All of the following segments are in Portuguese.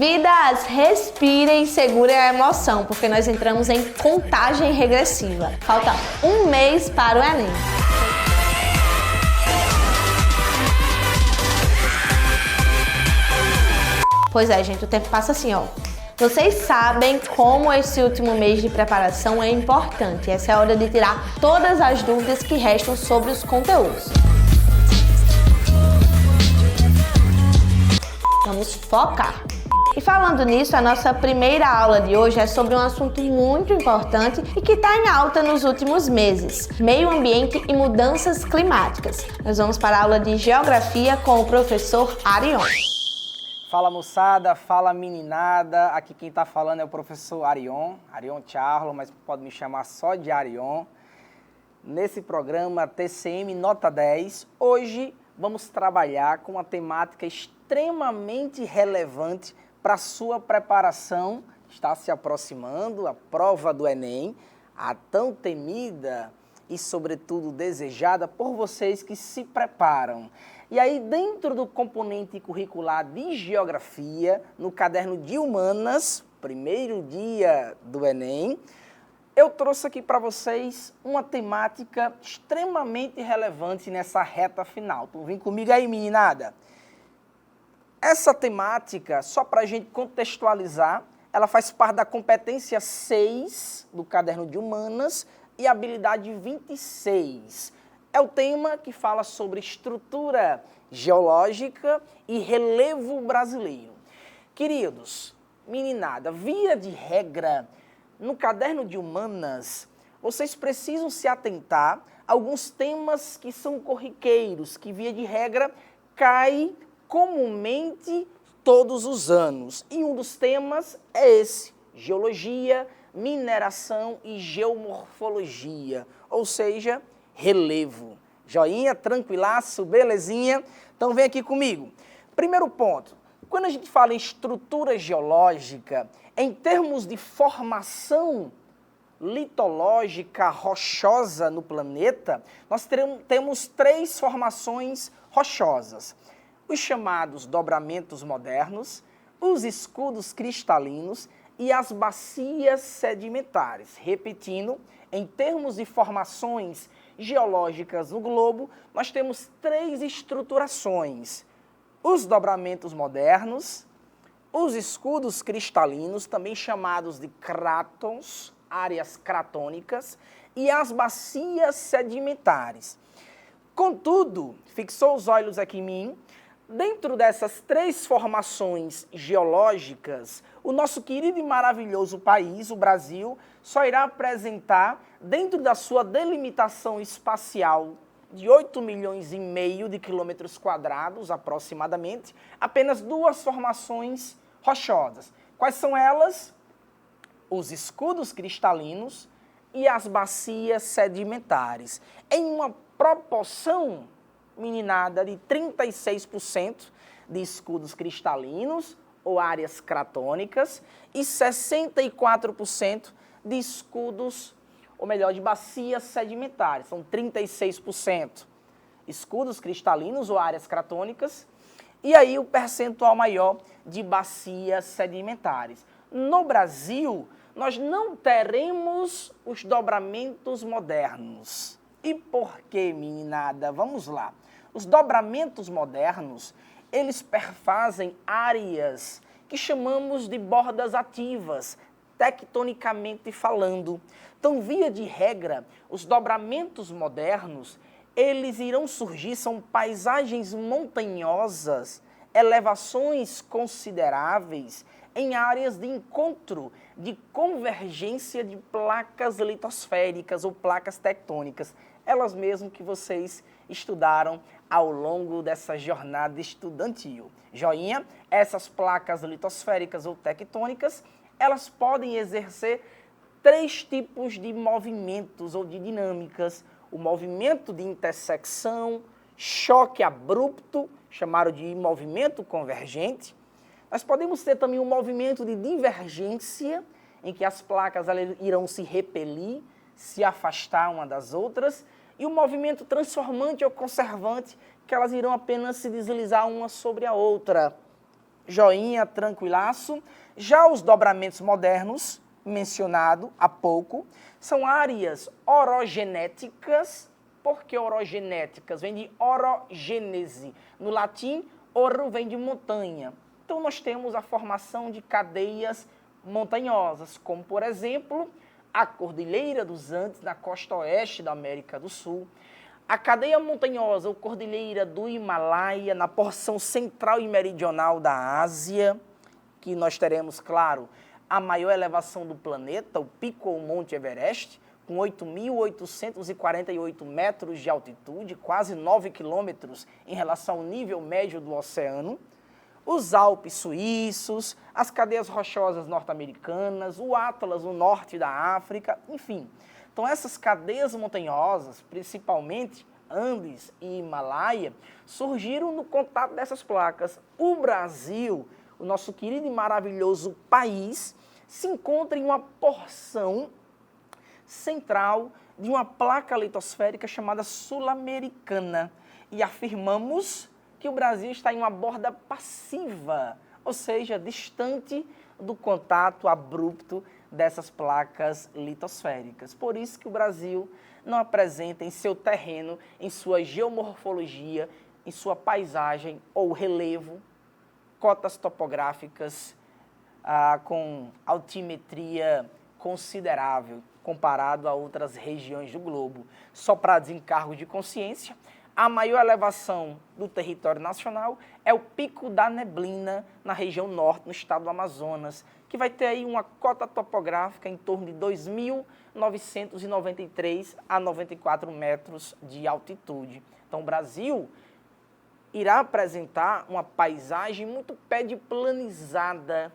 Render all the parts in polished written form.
Vidas, respirem e segurem a emoção, porque nós entramos em contagem regressiva. Falta um mês para o Enem. Pois é, gente, o tempo passa assim, ó. Vocês sabem como esse último mês de preparação é importante. Essa é a hora de tirar todas as dúvidas que restam sobre os conteúdos. Vamos focar! E falando nisso, a nossa primeira aula de hoje é sobre um assunto muito importante e que está em alta nos últimos meses: meio ambiente e mudanças climáticas. Nós vamos para a aula de Geografia com o professor Arion. Fala moçada, fala meninada, aqui quem está falando é o professor Arion Charlo, mas pode me chamar só de Arion. Nesse programa TCM Nota 10, hoje vamos trabalhar com uma temática extremamente relevante para a sua preparação. Está se aproximando a prova do Enem, a tão temida e, sobretudo, desejada por vocês que se preparam. E aí, dentro do componente curricular de Geografia, no caderno de Humanas, primeiro dia do Enem, eu trouxe aqui para vocês uma temática extremamente relevante nessa reta final. Então, vem comigo aí, meninada. Essa temática, só para a gente contextualizar, ela faz parte da competência 6 do caderno de Humanas e habilidade 26. É o tema que fala sobre estrutura geológica e relevo brasileiro. Queridos, meninada, via de regra, no caderno de Humanas, vocês precisam se atentar a alguns temas que são corriqueiros, que via de regra caem comumente todos os anos. E um dos temas é esse: geologia, mineração e geomorfologia, ou seja, relevo. Joinha, tranquilaço, belezinha? Então vem aqui comigo. Primeiro ponto, quando a gente fala em estrutura geológica, em termos de formação litológica rochosa no planeta, nós temos 3 formações rochosas: os chamados dobramentos modernos, os escudos cristalinos e as bacias sedimentares. Repetindo, em termos de formações geológicas no globo, nós temos 3 estruturações: os dobramentos modernos, os escudos cristalinos, também chamados de crátons, áreas cratônicas, e as bacias sedimentares. Contudo, fixou os olhos aqui em mim, dentro dessas 3 formações geológicas, o nosso querido e maravilhoso país, o Brasil, só irá apresentar, dentro da sua delimitação espacial de 8,5 milhões de quilômetros quadrados, aproximadamente, apenas 2 formações rochosas. Quais são elas? Os escudos cristalinos e as bacias sedimentares, em uma proporção, meninada, de 36% de escudos cristalinos ou áreas cratônicas e 64% de escudos, ou melhor, de bacias sedimentares. São 36% escudos cristalinos ou áreas cratônicas e aí o percentual maior de bacias sedimentares. No Brasil, nós não teremos os dobramentos modernos. E por quê, meninada? Vamos lá. Os dobramentos modernos, eles perfazem áreas que chamamos de bordas ativas, tectonicamente falando. Então, via de regra, os dobramentos modernos, eles irão surgir, são paisagens montanhosas, elevações consideráveis, em áreas de encontro, de convergência de placas litosféricas ou placas tectônicas, elas mesmas que vocês estudaram ao longo dessa jornada estudantil. Joinha, essas placas litosféricas ou tectônicas, elas podem exercer 3 tipos de movimentos ou de dinâmicas: o movimento de intersecção, choque abrupto, chamado de movimento convergente. Nós podemos ter também um movimento de divergência, em que as placas irão se repelir, se afastar uma das outras, e o movimento transformante ou conservante, que elas irão apenas se deslizar uma sobre a outra. joinha, tranquilaço. Já os dobramentos modernos, mencionado há pouco, são áreas orogenéticas. Por que orogenéticas? Vem de orogênese. No latim, oro vem de montanha. Então, nós temos a formação de cadeias montanhosas, como, por exemplo, a Cordilheira dos Andes, na costa oeste da América do Sul, a cadeia montanhosa, ou Cordilheira do Himalaia, na porção central e meridional da Ásia, que nós teremos, claro, a maior elevação do planeta, o Pico ou Monte Everest, com 8.848 metros de altitude, quase 9 quilômetros em relação ao nível médio do oceano, os Alpes suíços, as cadeias rochosas norte-americanas, o Atlas no norte da África, enfim. Então essas cadeias montanhosas, principalmente Andes e Himalaia, surgiram no contato dessas placas. O Brasil, o nosso querido e maravilhoso país, se encontra em uma porção central de uma placa litosférica chamada Sul-Americana. E afirmamos que o Brasil está em uma borda passiva, ou seja, distante do contato abrupto dessas placas litosféricas. Por isso que o Brasil não apresenta em seu terreno, em sua geomorfologia, em sua paisagem ou relevo, cotas topográficas com altimetria considerável comparado a outras regiões do globo. Só para desencargo de consciência, a maior elevação do território nacional é o Pico da Neblina, na região norte, no estado do Amazonas, que vai ter aí uma cota topográfica em torno de 2.993 a 94 metros de altitude. Então, o Brasil irá apresentar uma paisagem muito pediplanizada,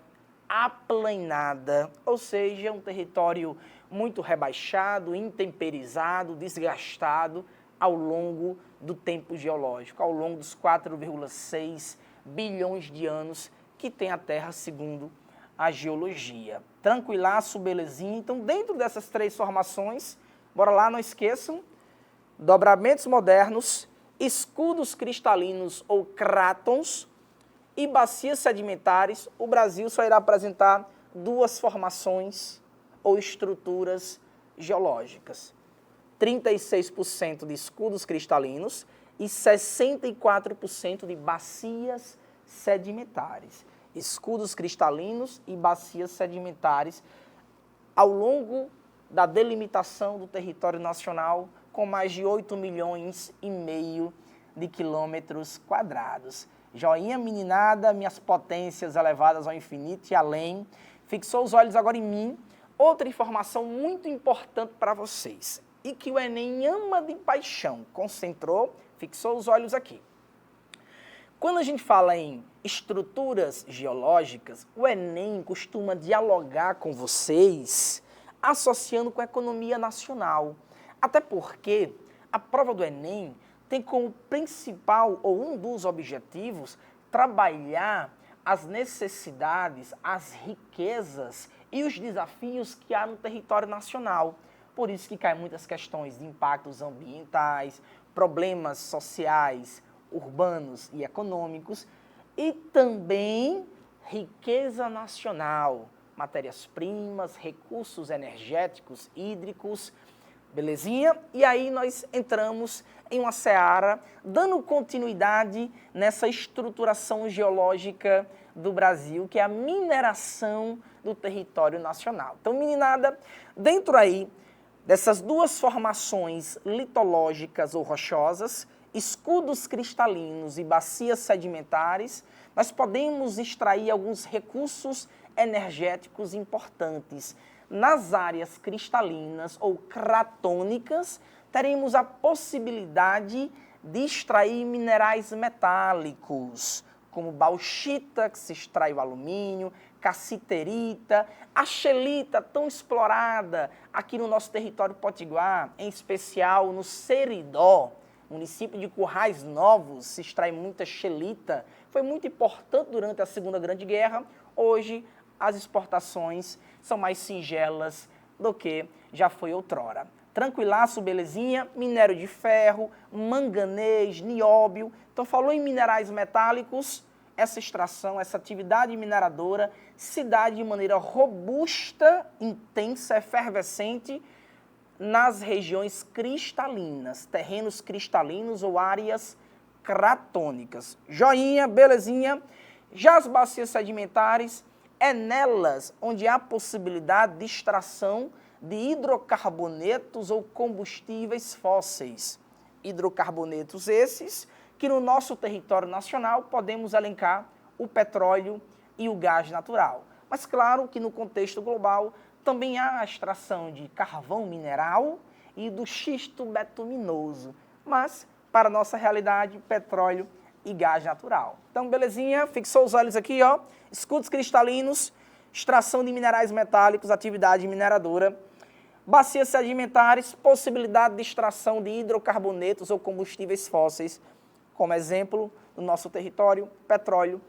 aplanada, ou seja, um território muito rebaixado, intemperizado, desgastado ao longo do tempo geológico, ao longo dos 4,6 bilhões de anos que tem a Terra, segundo a geologia. Tranquilaço, belezinha. Então, dentro dessas três formações, bora lá, não esqueçam, dobramentos modernos, escudos cristalinos ou crátons e bacias sedimentares, o Brasil só irá apresentar duas formações ou estruturas geológicas. 36% de escudos cristalinos e 64% de bacias sedimentares. Escudos cristalinos e bacias sedimentares ao longo da delimitação do território nacional, com mais de 8,5 milhões de quilômetros quadrados. Joinha, meninada, minhas potências elevadas ao infinito e além. Fixou os olhos agora em mim. Outra informação muito importante para vocês e que o Enem ama de paixão. Concentrou, fixou os olhos aqui. Quando a gente fala em estruturas geológicas, o Enem costuma dialogar com vocês associando com a economia nacional. Até porque a prova do Enem tem como principal ou um dos objetivos trabalhar as necessidades, as riquezas e os desafios que há no território nacional. Por isso que caem muitas questões de impactos ambientais, problemas sociais, urbanos e econômicos e também riqueza nacional, matérias-primas, recursos energéticos, hídricos, belezinha? E aí nós entramos em uma seara, dando continuidade nessa estruturação geológica do Brasil, que é a mineração do território nacional. Então, meninada, dentro aí dessas duas formações litológicas ou rochosas, escudos cristalinos e bacias sedimentares, nós podemos extrair alguns recursos energéticos importantes. Nas áreas cristalinas ou cratônicas, teremos a possibilidade de extrair minerais metálicos, como bauxita, que se extrai o alumínio, cassiterita, a xelita, tão explorada aqui no nosso território potiguar, em especial no Seridó, município de Currais Novos, se extrai muita xelita, foi muito importante durante a Segunda Grande Guerra. Hoje, as exportações são mais singelas do que já foi outrora. Tranquilaço, belezinha, minério de ferro, manganês, nióbio. Então, falou em minerais metálicos, essa extração, essa atividade mineradora se dá de maneira robusta, intensa, efervescente nas regiões cristalinas, terrenos cristalinos ou áreas cratônicas. Joinha, belezinha. Já as bacias sedimentares, é nelas onde há possibilidade de extração de hidrocarbonetos ou combustíveis fósseis. Hidrocarbonetos esses que no nosso território nacional podemos elencar o petróleo e o gás natural. Mas claro que no contexto global também há a extração de carvão mineral e do xisto betuminoso, mas para a nossa realidade, petróleo e gás natural. Então, belezinha, fixou os olhos aqui, ó, escudos cristalinos, extração de minerais metálicos, atividade mineradora, bacias sedimentares, possibilidade de extração de hidrocarbonetos ou combustíveis fósseis, como exemplo, no nosso território, petróleo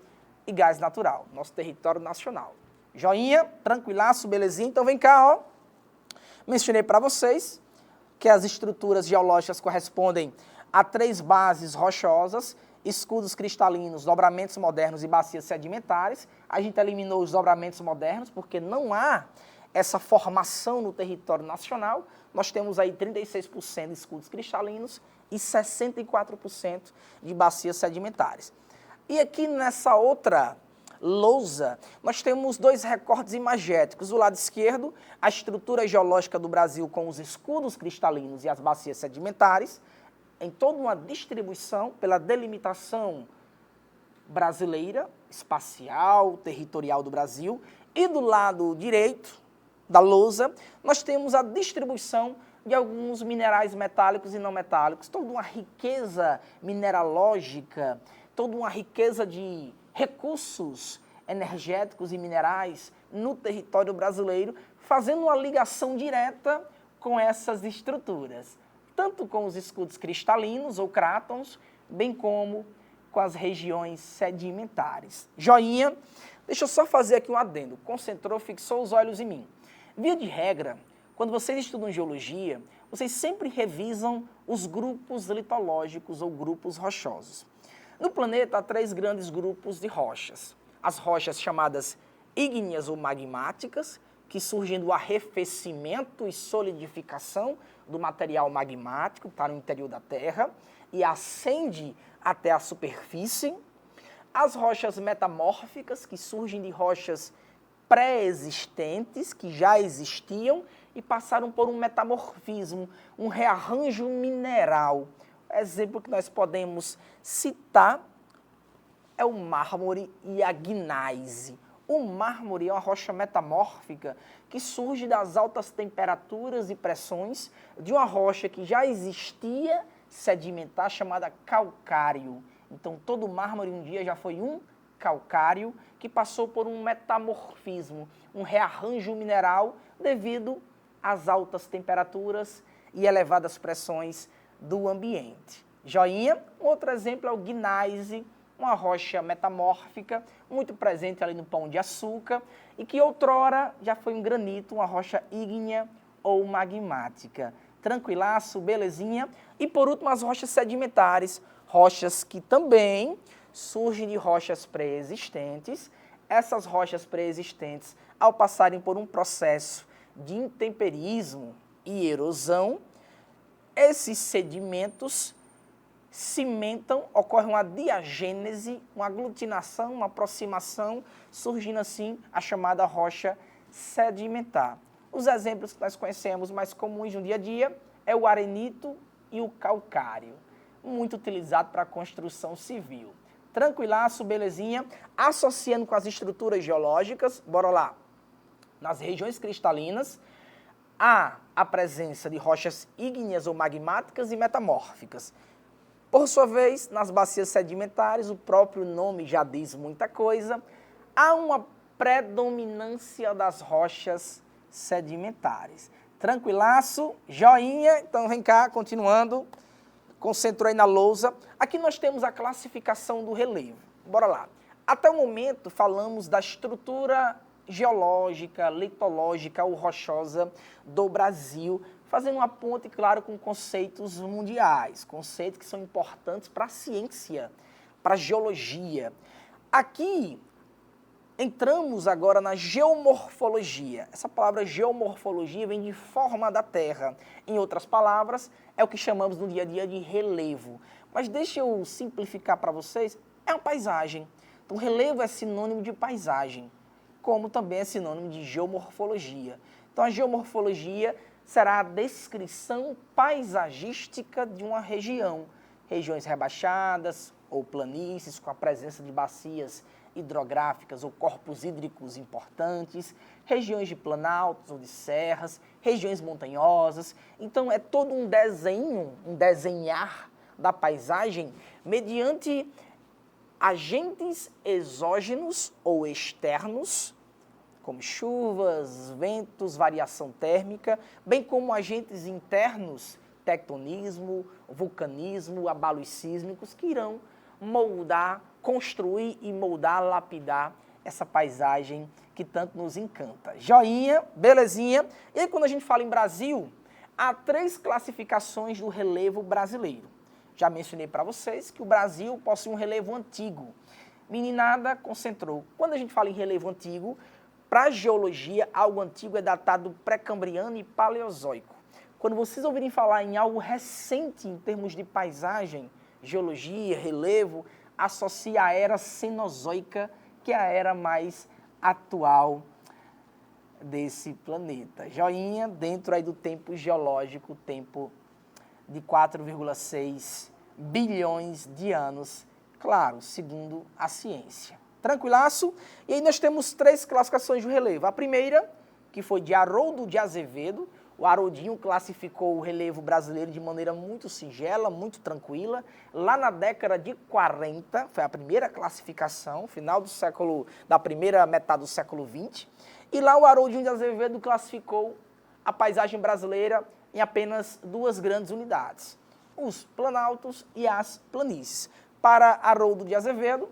e gás natural, nosso território nacional. Joinha, tranquilaço, belezinha? Então vem cá, ó. Mencionei para vocês que as estruturas geológicas correspondem a 3 bases rochosas, escudos cristalinos, dobramentos modernos e bacias sedimentares. A gente eliminou os dobramentos modernos porque não há essa formação no território nacional. Nós temos aí 36% de escudos cristalinos e 64% de bacias sedimentares. E aqui nessa outra lousa, nós temos 2 recortes imagéticos. Do lado esquerdo, a estrutura geológica do Brasil com os escudos cristalinos e as bacias sedimentares, em toda uma distribuição pela delimitação brasileira, espacial, territorial do Brasil. E do lado direito da lousa, nós temos a distribuição de alguns minerais metálicos e não metálicos, toda uma riqueza mineralógica, toda uma riqueza de recursos energéticos e minerais no território brasileiro, fazendo uma ligação direta com essas estruturas, tanto com os escudos cristalinos ou crátons, bem como com as regiões sedimentares. Joinha, deixa eu só fazer aqui um adendo, concentrou, fixou os olhos em mim. Via de regra, quando vocês estudam geologia, vocês sempre revisam os grupos litológicos ou grupos rochosos. No planeta há 3 grandes grupos de rochas. As rochas chamadas ígneas ou magmáticas, que surgem do arrefecimento e solidificação do material magmático para o interior da Terra e ascende até a superfície. As rochas metamórficas, que surgem de rochas pré-existentes, que já existiam e passaram por um metamorfismo, um rearranjo mineral. O exemplo que nós podemos citar é o mármore e a gneise. O mármore é uma rocha metamórfica que surge das altas temperaturas e pressões de uma rocha que já existia sedimentar, chamada calcário. Então, todo mármore um dia já foi um calcário que passou por um metamorfismo, um rearranjo mineral devido às altas temperaturas e elevadas pressões do ambiente. Joinha, outro exemplo é o gneise, uma rocha metamórfica muito presente ali no Pão de Açúcar e que outrora já foi um granito, uma rocha ígnea ou magmática. Tranquilaço, belezinha. E por último, as rochas sedimentares, rochas que também surgem de rochas pré-existentes. Essas rochas pré-existentes, ao passarem por um processo de intemperismo e erosão, esses sedimentos cimentam, ocorre uma diagênese, uma aglutinação, uma aproximação, surgindo assim a chamada rocha sedimentar. Os exemplos que nós conhecemos mais comuns no dia a dia é o arenito e o calcário, muito utilizado para a construção civil. Tranquilaço, belezinha, associando com as estruturas geológicas, bora lá. Nas regiões cristalinas, há a presença de rochas ígneas ou magmáticas e metamórficas. Por sua vez, nas bacias sedimentares, o próprio nome já diz muita coisa, há uma predominância das rochas sedimentares. Tranquilaço, joinha, então vem cá, continuando, concentrou aí na lousa. Aqui nós temos a classificação do relevo, bora lá. Até o momento falamos da estrutura geológica, litológica ou rochosa do Brasil, fazendo uma ponte, claro, com conceitos mundiais, conceitos que são importantes para a ciência, para a geologia. Aqui entramos agora na geomorfologia. Essa palavra geomorfologia vem de forma da Terra. Em outras palavras, é o que chamamos no dia a dia de relevo. Mas deixa eu simplificar para vocês, é uma paisagem. Então, relevo é sinônimo de paisagem, como também é sinônimo de geomorfologia. Então, a geomorfologia será a descrição paisagística de uma região. Regiões rebaixadas ou planícies com a presença de bacias hidrográficas ou corpos hídricos importantes, regiões de planaltos ou de serras, regiões montanhosas. Então, é todo um desenho, um desenhar da paisagem mediante agentes exógenos ou externos, como chuvas, ventos, variação térmica, bem como agentes internos, tectonismo, vulcanismo, abalos sísmicos, que irão moldar, construir e moldar, lapidar essa paisagem que tanto nos encanta. Joinha, belezinha. E aí, quando a gente fala em Brasil, há 3 classificações do relevo brasileiro. Já mencionei para vocês que o Brasil possui um relevo antigo. Meninada concentrou. Quando a gente fala em relevo antigo, para a geologia, algo antigo é datado do pré-cambriano e paleozoico. Quando vocês ouvirem falar em algo recente em termos de paisagem, geologia, relevo, associa a era cenozoica, que é a era mais atual desse planeta. Joinha, dentro aí do tempo geológico, tempo de 4,6 bilhões de anos, claro, segundo a ciência. Tranquilaço? E aí nós temos 3 classificações de relevo. A primeira, que foi de Haroldo de Azevedo. O Haroldinho classificou o relevo brasileiro de maneira muito singela, muito tranquila. Lá na década de 40, foi a primeira classificação, final do século, da primeira metade do século XX. E lá o Haroldinho de Azevedo classificou a paisagem brasileira em apenas 2 grandes unidades, os planaltos e as planícies. Para Haroldo de Azevedo,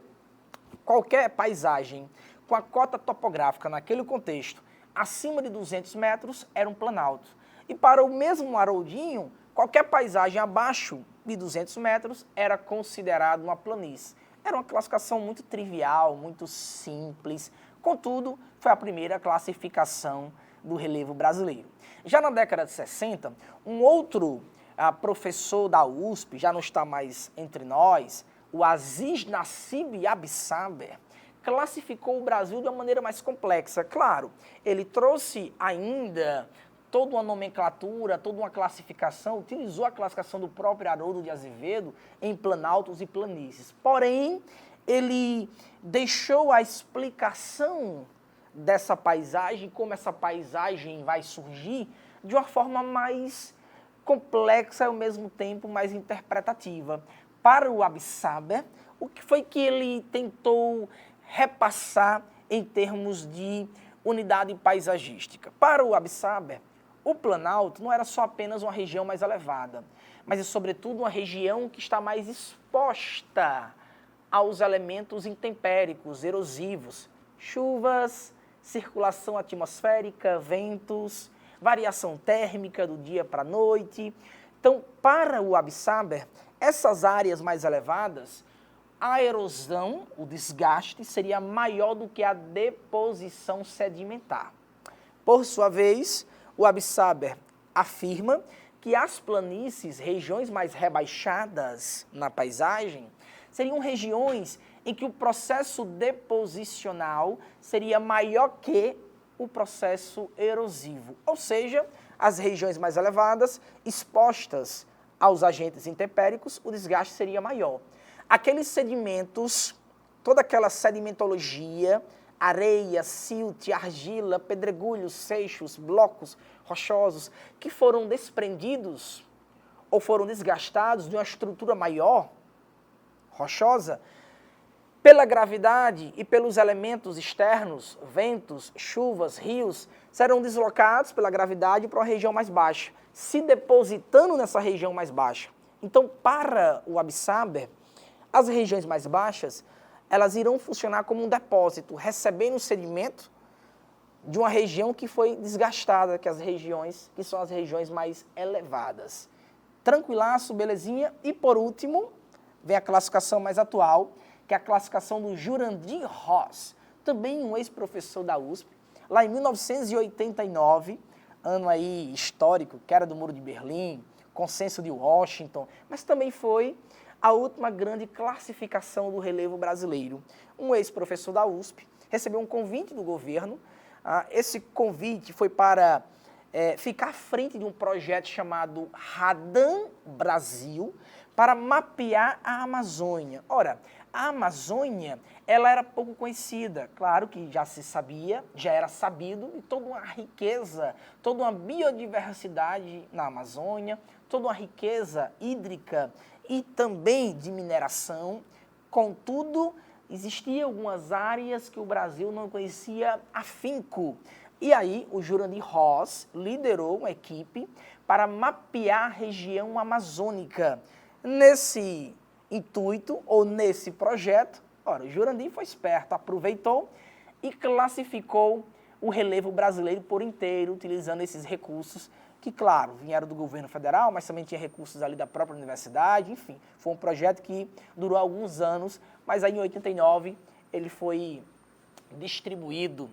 qualquer paisagem com a cota topográfica naquele contexto acima de 200 metros era um planalto. E para o mesmo Haroldinho, qualquer paisagem abaixo de 200 metros era considerado uma planície. Era uma classificação muito trivial, muito simples. Contudo, foi a primeira classificação do relevo brasileiro. Já na década de 60, um outro professor da USP, já não está mais entre nós, o Aziz Nassib Absaber, classificou o Brasil de uma maneira mais complexa. Claro, ele trouxe ainda toda uma nomenclatura, toda uma classificação, utilizou a classificação do próprio Haroldo de Azevedo em planaltos e planícies. Porém, ele deixou a explicação dessa paisagem, como essa paisagem vai surgir, de uma forma mais complexa e ao mesmo tempo mais interpretativa. Para o Absaber, o que foi que ele tentou repassar em termos de unidade paisagística? Para o Absaber, o Planalto não era só apenas uma região mais elevada, mas é sobretudo uma região que está mais exposta aos elementos intempéricos, erosivos, chuvas, circulação atmosférica, ventos, variação térmica do dia para a noite. Então, para o Absaber, essas áreas mais elevadas, a erosão, o desgaste, seria maior do que a deposição sedimentar. Por sua vez, o Absaber afirma que as planícies, regiões mais rebaixadas na paisagem, seriam regiões em que o processo deposicional seria maior que o processo erosivo. Ou seja, as regiões mais elevadas, expostas aos agentes intempéricos, o desgaste seria maior. Aqueles sedimentos, toda aquela sedimentologia, areia, silt, argila, pedregulhos, seixos, blocos rochosos, que foram desprendidos ou foram desgastados de uma estrutura maior, rochosa, pela gravidade e pelos elementos externos, ventos, chuvas, rios, serão deslocados pela gravidade para uma região mais baixa, se depositando nessa região mais baixa. Então, para o Absaber, as regiões mais baixas, elas irão funcionar como um depósito, recebendo o sedimento de uma região que foi desgastada, que são as regiões mais elevadas. Tranquilaço, belezinha. E por último, vem a classificação mais atual, que é a classificação do Jurandir Ross, também um ex-professor da USP, lá em 1989, ano aí histórico, queda do Muro de Berlim, Consenso de Washington, mas também foi a última grande classificação do relevo brasileiro. Um ex-professor da USP recebeu um convite do governo. Esse convite foi para ficar à frente de um projeto chamado Radan Brasil, para mapear a Amazônia. Ora, a Amazônia, ela era pouco conhecida. Claro que já se sabia, já era sabido, e toda uma riqueza, toda uma biodiversidade na Amazônia, toda uma riqueza hídrica e também de mineração. Contudo, existiam algumas áreas que o Brasil não conhecia afinco. E aí, o Jurandir Ross liderou uma equipe para mapear a região amazônica. Nesse intuito, ou nesse projeto, ora, o Jurandir foi esperto, aproveitou e classificou o relevo brasileiro por inteiro, utilizando esses recursos que, claro, vieram do governo federal, mas também tinha recursos ali da própria universidade, enfim. Foi um projeto que durou alguns anos, mas aí em 89 ele foi distribuído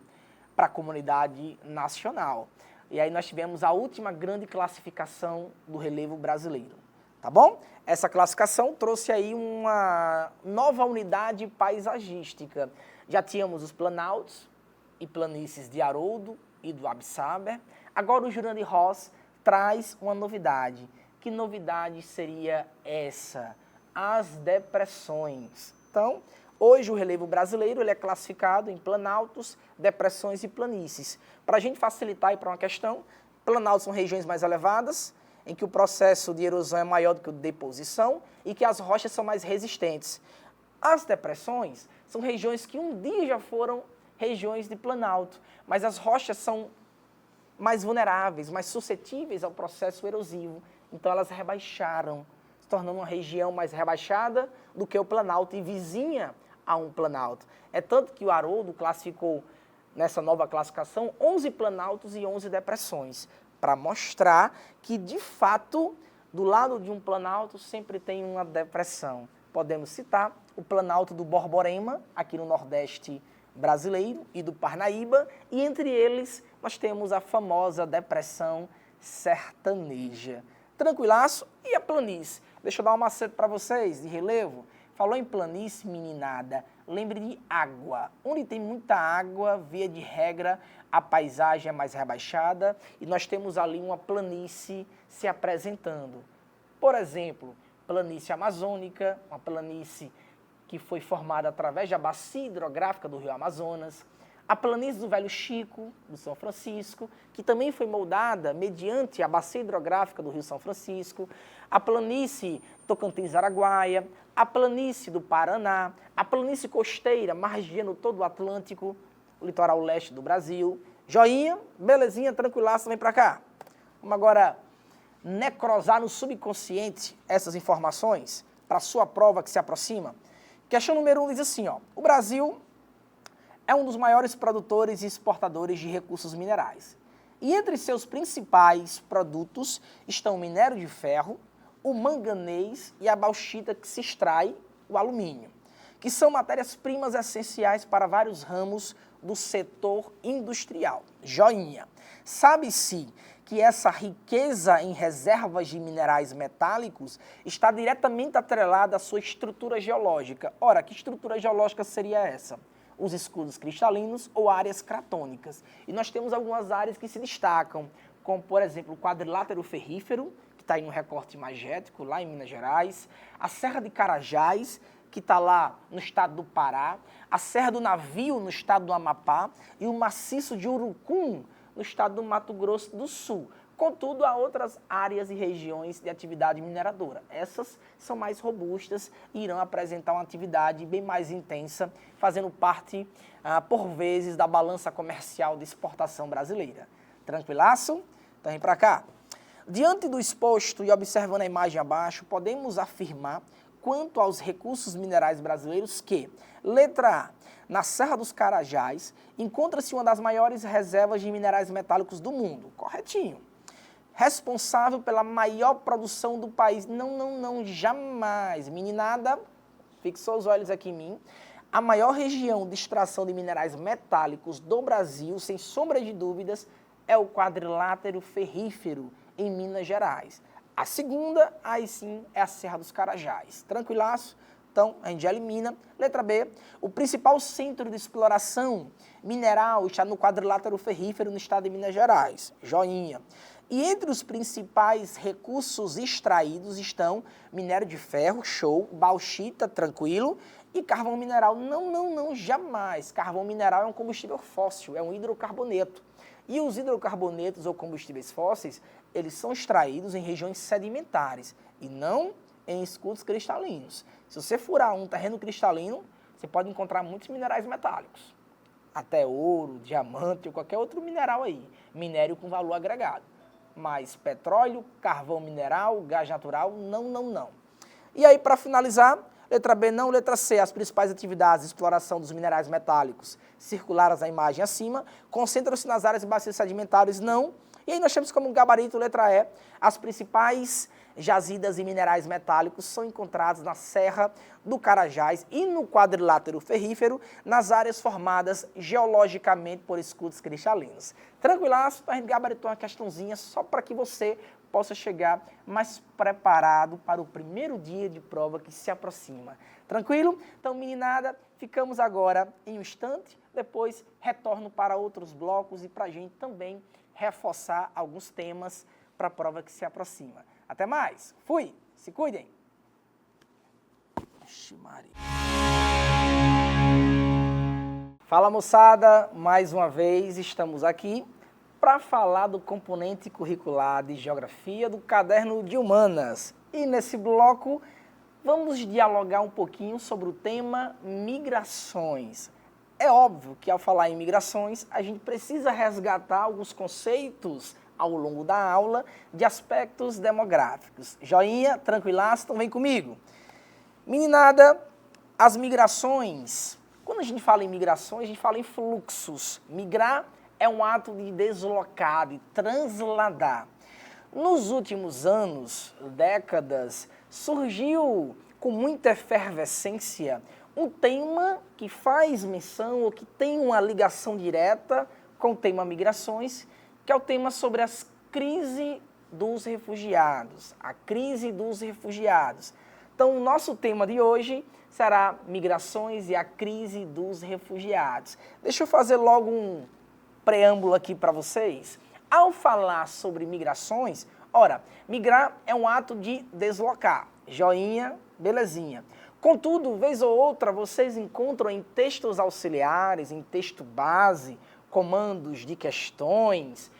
para a comunidade nacional. E aí nós tivemos a última grande classificação do relevo brasileiro, tá bom? Essa classificação trouxe aí uma nova unidade paisagística. Já tínhamos os planaltos e planícies de Haroldo e do Absaber. Agora o Jurandir Ross traz uma novidade. Que novidade seria essa? As depressões. Então, hoje o relevo brasileiro ele é classificado em planaltos, depressões e planícies. Para a gente facilitar aí para uma questão, planaltos são regiões mais elevadas, em que o processo de erosão é maior do que o de deposição e que as rochas são mais resistentes. As depressões são regiões que um dia já foram regiões de planalto, mas as rochas são mais vulneráveis, mais suscetíveis ao processo erosivo. Então elas rebaixaram, se tornando uma região mais rebaixada do que o planalto e vizinha a um planalto. É tanto que o Haroldo classificou nessa nova classificação 11 planaltos e 11 depressões, para mostrar que, de fato, do lado de um planalto sempre tem uma depressão. Podemos citar o planalto do Borborema, aqui no Nordeste brasileiro, e do Parnaíba, e entre eles nós temos a famosa depressão sertaneja. Tranquilaço? E a planície? Deixa eu dar um macete para vocês, de relevo. Falou em planície, meninada, lembre de água. Onde tem muita água, via de regra, a paisagem é mais rebaixada e nós temos ali uma planície se apresentando. Por exemplo, planície amazônica, uma planície que foi formada através da bacia hidrográfica do rio Amazonas, a planície do Velho Chico, do São Francisco, que também foi moldada mediante a bacia hidrográfica do rio São Francisco, a planície Tocantins-Araguaia, a planície do Paraná, a planície costeira, margeando todo o Atlântico, o litoral leste do Brasil. Joinha, belezinha, tranquilaça, vem pra cá. Vamos agora necrosar no subconsciente essas informações para a sua prova que se aproxima. Questão número 1 diz assim, ó, o Brasil é um dos maiores produtores e exportadores de recursos minerais. E entre seus principais produtos estão o minério de ferro, o manganês e a bauxita que se extrai, o alumínio, que são matérias-primas essenciais para vários ramos do setor industrial. Joinha. Sabe-se que essa riqueza em reservas de minerais metálicos está diretamente atrelada à sua estrutura geológica. Ora, que estrutura geológica seria essa? Os escudos cristalinos ou áreas cratônicas. E nós temos algumas áreas que se destacam, como, por exemplo, o quadrilátero ferrífero, que está aí no recorte magético, lá em Minas Gerais, a Serra de Carajás, que está lá no estado do Pará, a Serra do Navio, no estado do Amapá, e o maciço de Urucum, no estado do Mato Grosso do Sul. Contudo, há outras áreas e regiões de atividade mineradora. Essas são mais robustas e irão apresentar uma atividade bem mais intensa, fazendo parte, por vezes, da balança comercial de exportação brasileira. Tranquilaço? Então, vem para cá. Diante do exposto e observando a imagem abaixo, podemos afirmar, quanto aos recursos minerais brasileiros, que, letra A, na Serra dos Carajás, encontra-se uma das maiores reservas de minerais metálicos do mundo. Corretinho. Responsável pela maior produção do país. Não, jamais. Meninada, Fixou os olhos aqui em mim. A maior região de extração de minerais metálicos do Brasil, sem sombra de dúvidas, é o quadrilátero ferrífero, em Minas Gerais. A segunda, aí sim, é a Serra dos Carajás. Tranquilaço? Então, a gente já elimina. Letra B, o principal centro de exploração mineral está no quadrilátero ferrífero no estado de Minas Gerais. Joinha. E entre os principais recursos extraídos estão minério de ferro, show, bauxita, tranquilo, e carvão mineral. Não, jamais. Carvão mineral é um combustível fóssil, é um hidrocarboneto. E os hidrocarbonetos ou combustíveis fósseis, eles são extraídos em regiões sedimentares e não em escudos cristalinos. Se você furar um terreno cristalino, você pode encontrar muitos minerais metálicos. Até ouro, diamante ou qualquer outro mineral aí. Minério com valor agregado. Mas petróleo, carvão mineral, gás natural, não. E aí, para finalizar, letra B não, letra C, as principais atividades de exploração dos minerais metálicos circulares na imagem acima, concentram-se nas áreas de bacias sedimentares, não. E aí nós temos como gabarito, letra E, as principais jazidas e minerais metálicos são encontrados na Serra do Carajás e no quadrilátero ferrífero, nas áreas formadas geologicamente por escudos cristalinos. Tranquilaço, a gente gabaritou uma questãozinha só para que você possa chegar mais preparado para o primeiro dia de prova que se aproxima. Tranquilo? Então, meninada, ficamos agora em um instante, depois retorno para outros blocos e para a gente também reforçar alguns temas para a prova que se aproxima. Até mais. Fui. Se cuidem. Oxi, Maria. Fala, moçada. Mais uma vez estamos aqui para falar do componente curricular de Geografia do Caderno de Humanas. E nesse bloco vamos dialogar um pouquinho sobre o tema migrações. É óbvio que ao falar em migrações, a gente precisa resgatar alguns conceitos ao longo da aula de aspectos demográficos. Joinha, tranquilaço, então vem comigo. Meninada, as migrações, quando a gente fala em migrações, a gente fala em fluxos. Migrar é um ato de deslocar, de transladar. Nos últimos anos, décadas, surgiu com muita efervescência um tema que faz menção ou que tem uma ligação direta com o tema migrações, que é o tema sobre as crises dos refugiados, a crise dos refugiados. Então, o nosso tema de hoje será migrações e a crise dos refugiados. Deixa eu fazer logo um preâmbulo aqui para vocês. Ao falar sobre migrações, ora, migrar é um ato de deslocar. Joinha, belezinha. Contudo, vez ou outra, vocês encontram em textos auxiliares, em texto base, comandos de questões,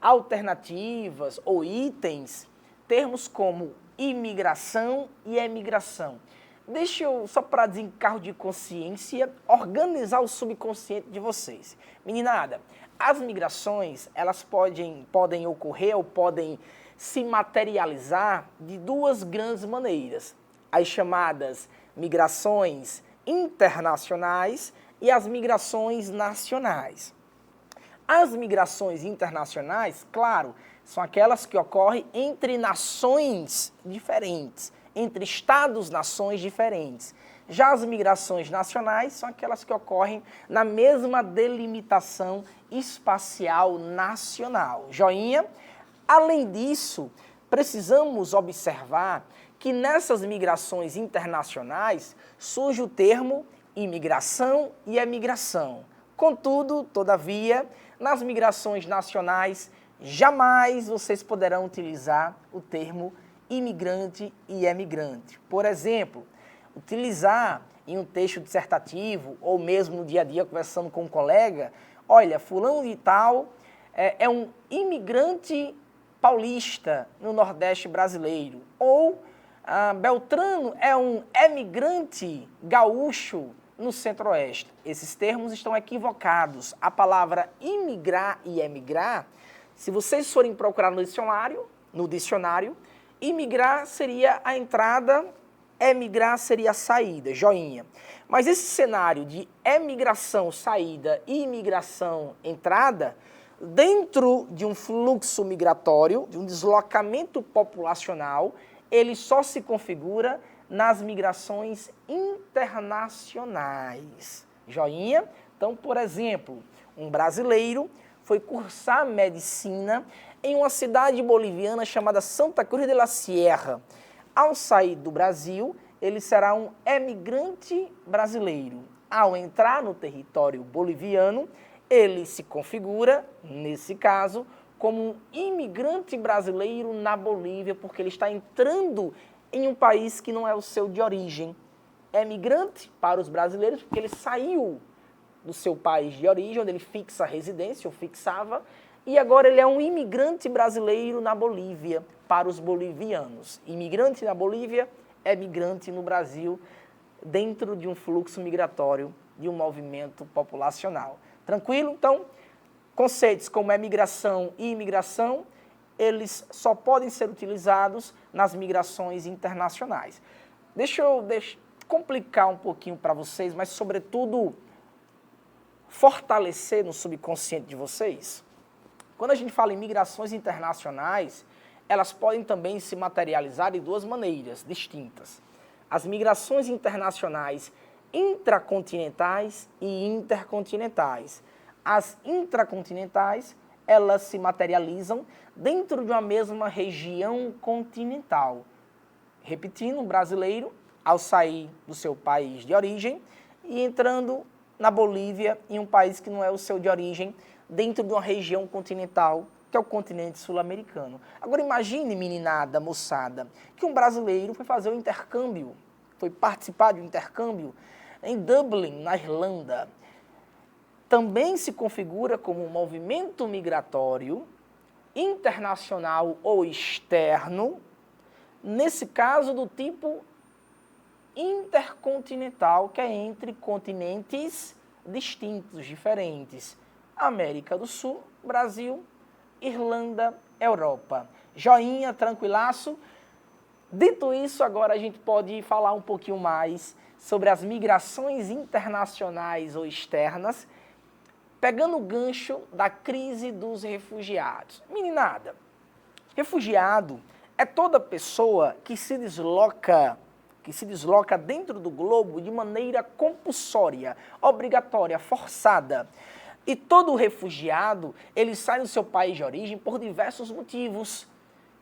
alternativas ou itens, termos como imigração e emigração. Deixa eu, só para desencargo de consciência, organizar o subconsciente de vocês. Meninada, as migrações, elas podem ocorrer ou podem se materializar de duas grandes maneiras. As chamadas migrações internacionais e as migrações nacionais. As migrações internacionais, claro, são aquelas que ocorrem entre nações diferentes, entre estados-nações diferentes. Já as migrações nacionais são aquelas que ocorrem na mesma delimitação espacial nacional. Joinha? Além disso, precisamos observar que nessas migrações internacionais surge o termo imigração e emigração. Contudo, todavia, nas migrações nacionais, jamais vocês poderão utilizar o termo imigrante e emigrante. Por exemplo, utilizar em um texto dissertativo ou mesmo no dia a dia conversando com um colega, olha, fulano de tal é um imigrante paulista no Nordeste brasileiro, ou Beltrano é um emigrante gaúcho no Centro-Oeste. Esses termos estão equivocados. A palavra imigrar e emigrar, se vocês forem procurar no dicionário, imigrar seria a entrada, emigrar seria a saída, joinha. Mas esse cenário de emigração, saída e imigração, entrada, dentro de um fluxo migratório, de um deslocamento populacional, ele só se configura nas migrações internacionais. Joinha? Então, por exemplo, um brasileiro foi cursar medicina em uma cidade boliviana chamada Santa Cruz de la Sierra. Ao sair do Brasil, ele será um emigrante brasileiro. Ao entrar no território boliviano, ele se configura, nesse caso, como um imigrante brasileiro na Bolívia, porque ele está entrando em um país que não é o seu de origem. É migrante para os brasileiros porque ele saiu do seu país de origem, onde ele fixa a residência, ou fixava, e agora ele é um imigrante brasileiro na Bolívia, para os bolivianos. Imigrante na Bolívia é migrante no Brasil, dentro de um fluxo migratório, de um movimento populacional. Tranquilo? Então, conceitos como emigração e imigração, eles só podem ser utilizados nas migrações internacionais. Deixa eu complicar um pouquinho para vocês, mas, sobretudo, fortalecer no subconsciente de vocês. Quando a gente fala em migrações internacionais, elas podem também se materializar de duas maneiras distintas. As migrações internacionais intracontinentais e intercontinentais. As intracontinentais, elas se materializam dentro de uma mesma região continental. Repetindo, um brasileiro, ao sair do seu país de origem e entrando na Bolívia, em um país que não é o seu de origem, dentro de uma região continental, que é o continente sul-americano. Agora imagine, meninada, moçada, que um brasileiro foi fazer um intercâmbio, foi participar de um intercâmbio em Dublin, na Irlanda. Também se configura como um movimento migratório internacional ou externo, nesse caso do tipo intercontinental, que é entre continentes distintos, diferentes. América do Sul, Brasil, Irlanda, Europa. Joinha, tranquilaço? Dito isso, agora a gente pode falar um pouquinho mais sobre as migrações internacionais ou externas, pegando o gancho da crise dos refugiados. Meninada, refugiado é toda pessoa que se desloca dentro do globo de maneira compulsória, obrigatória, forçada. E todo refugiado, ele sai do seu país de origem por diversos motivos.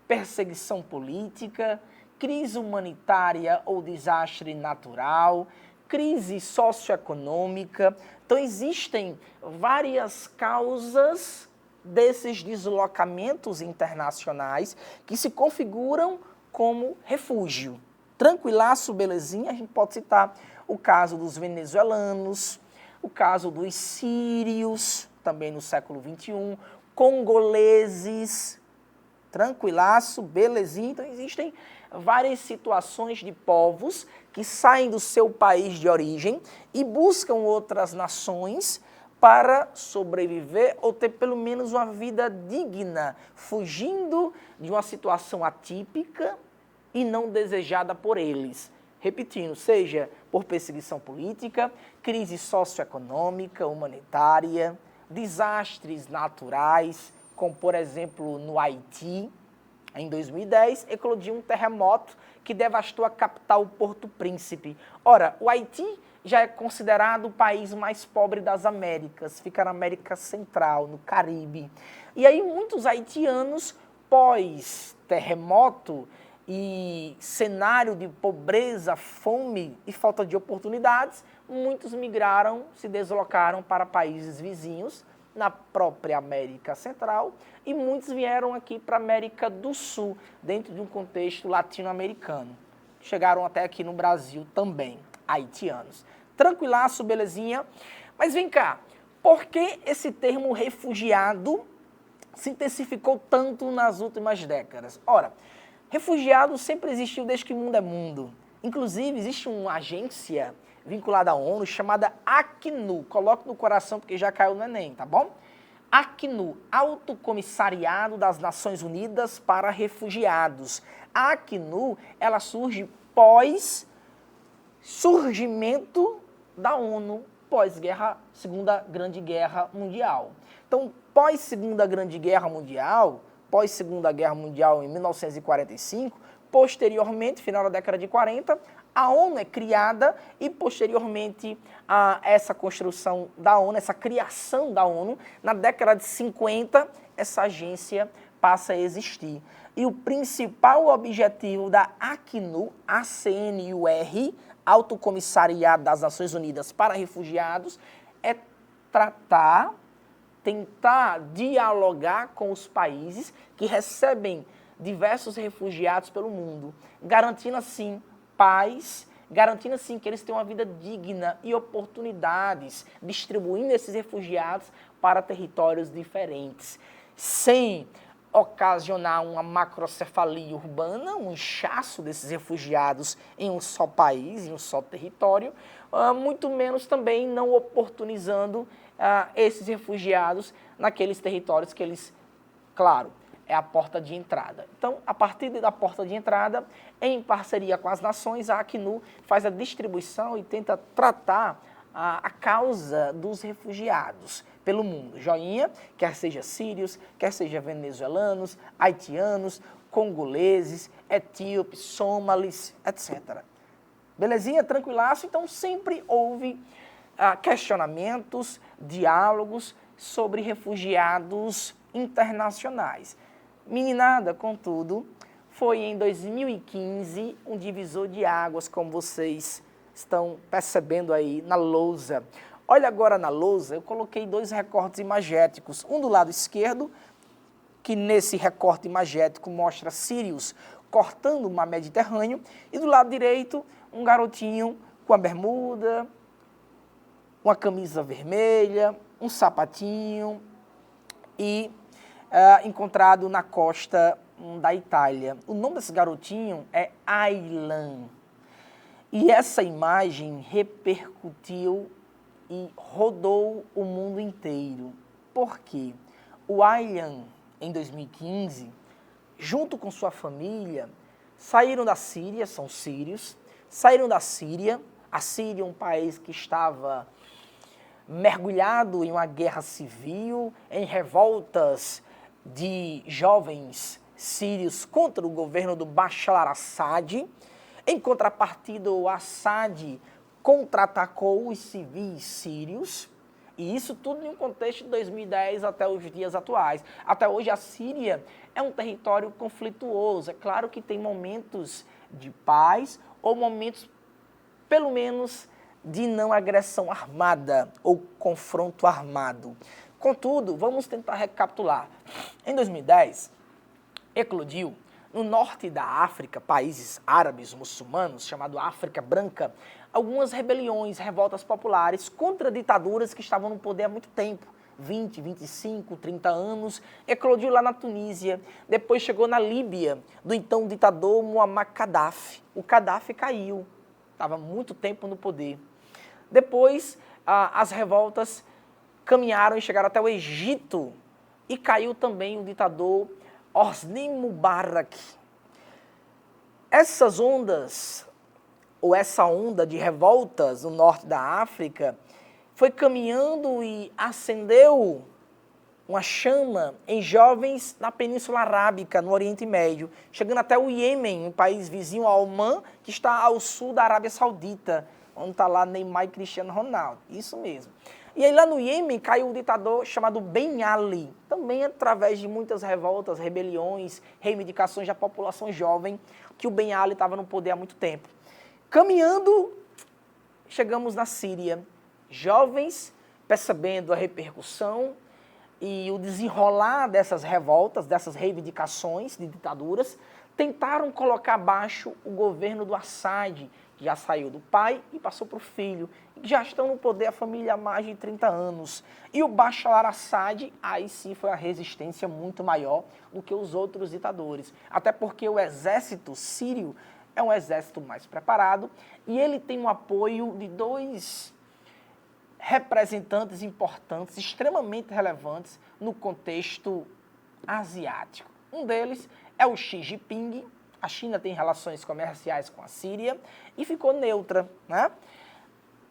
Perseguição política, crise humanitária ou desastre natural, crise socioeconômica. Então, existem várias causas desses deslocamentos internacionais que se configuram como refúgio. Tranquilaço, belezinha, a gente pode citar o caso dos venezuelanos, o caso dos sírios, também no século XXI, congoleses, tranquilaço, belezinha. Então, existem várias situações de povos que saem do seu país de origem e buscam outras nações para sobreviver ou ter pelo menos uma vida digna, fugindo de uma situação atípica e não desejada por eles. Repetindo, seja por perseguição política, crise socioeconômica, humanitária, desastres naturais, como, por exemplo, no Haiti. Em 2010, eclodiu um terremoto que devastou a capital Porto Príncipe. Ora, o Haiti já é considerado o país mais pobre das Américas, fica na América Central, no Caribe. E aí muitos haitianos, pós-terremoto e cenário de pobreza, fome e falta de oportunidades, muitos migraram, se deslocaram para países vizinhos, na própria América Central, e muitos vieram aqui para a América do Sul, dentro de um contexto latino-americano. Chegaram até aqui no Brasil também, haitianos. Tranquilaço, belezinha? Mas vem cá, por que esse termo refugiado se intensificou tanto nas últimas décadas? Ora, refugiado sempre existiu desde que o mundo é mundo. Inclusive, existe uma agência vinculada à ONU chamada Acnu. Coloque no coração porque já caiu no Enem, tá bom? Acnu, Alto Comissariado das Nações Unidas para Refugiados. A Acnu, ela surge pós-surgimento da ONU, pós-guerra, Segunda Grande Guerra Mundial. Então, pós-Segunda Grande Guerra Mundial, pós-Segunda Guerra Mundial em 1945, posteriormente, final da década de 40, A ONU é criada e, posteriormente, a essa construção da ONU, essa criação da ONU, na década de 50, essa agência passa a existir. E o principal objetivo da ACNUR, ACNUR, Alto Comissariado das Nações Unidas para Refugiados, é tentar dialogar com os países que recebem diversos refugiados pelo mundo, garantindo assim paz, garantindo assim que eles tenham uma vida digna e oportunidades, distribuindo esses refugiados para territórios diferentes, sem ocasionar uma macrocefalia urbana, um inchaço desses refugiados em um só país, em um só território, muito menos também não oportunizando esses refugiados naqueles territórios que eles, claro, é a porta de entrada. Então, a partir da porta de entrada, em parceria com as nações, a ACNUR faz a distribuição e tenta tratar a causa dos refugiados pelo mundo. Joinha, quer seja sírios, quer seja venezuelanos, haitianos, congoleses, etíopes, somalis, etc. Belezinha? Tranquilaço? Então, sempre houve questionamentos, diálogos sobre refugiados internacionais. Meninada, contudo, foi em 2015 um divisor de águas, como vocês estão percebendo aí na lousa. Olha agora na lousa, eu coloquei 2 recortes imagéticos. Um do lado esquerdo, que nesse recorte imagético mostra sírios cortando o mar Mediterrâneo, e do lado direito, um garotinho com a bermuda, uma camisa vermelha, um sapatinho e encontrado na costa da Itália. O nome desse garotinho é Aylan. E essa imagem repercutiu e rodou o mundo inteiro. Por quê? O Aylan, em 2015, junto com sua família, saíram da Síria, são sírios, saíram da Síria. A Síria é um país que estava mergulhado em uma guerra civil, em revoltas de jovens sírios contra o governo do Bashar al-Assad. Em contrapartida, o Assad contra-atacou os civis sírios, e isso tudo em um contexto de 2010 até os dias atuais. Até hoje a Síria é um território conflituoso. É claro que tem momentos de paz ou momentos, pelo menos, de não agressão armada ou confronto armado. Contudo, vamos tentar recapitular. Em 2010, eclodiu no norte da África, países árabes muçulmanos, chamado África Branca, algumas rebeliões, revoltas populares contra ditaduras que estavam no poder há muito tempo, 20, 25, 30 anos, eclodiu lá na Tunísia, depois chegou na Líbia, do então ditador Muammar Gaddafi. O Gaddafi caiu, estava muito tempo no poder. Depois, as revoltas caminharam e chegaram até o Egito e caiu também o ditador Hosni Mubarak. Essas ondas, ou essa onda de revoltas no norte da África, foi caminhando e acendeu uma chama em jovens na Península Arábica, no Oriente Médio, chegando até o Iêmen, um país vizinho ao Omã, que está ao sul da Arábia Saudita, onde está lá Neymar e Cristiano Ronaldo, isso mesmo. E aí lá no Iêmen caiu um ditador chamado Ben Ali, também através de muitas revoltas, rebeliões, reivindicações da população jovem, que o Ben Ali estava no poder há muito tempo. Caminhando, chegamos na Síria. Jovens, percebendo a repercussão e o desenrolar dessas revoltas, dessas reivindicações de ditaduras, tentaram colocar abaixo o governo do Assad, que já saiu do pai e passou para o filho, e que já estão no poder a família há mais de 30 anos. E o Bashar al-Assad, aí sim foi a resistência muito maior do que os outros ditadores. Até porque o exército sírio é um exército mais preparado e ele tem um apoio de 2 representantes importantes, extremamente relevantes no contexto asiático. Um deles é o Xi Jinping. A China tem relações comerciais com a Síria e ficou neutra, né?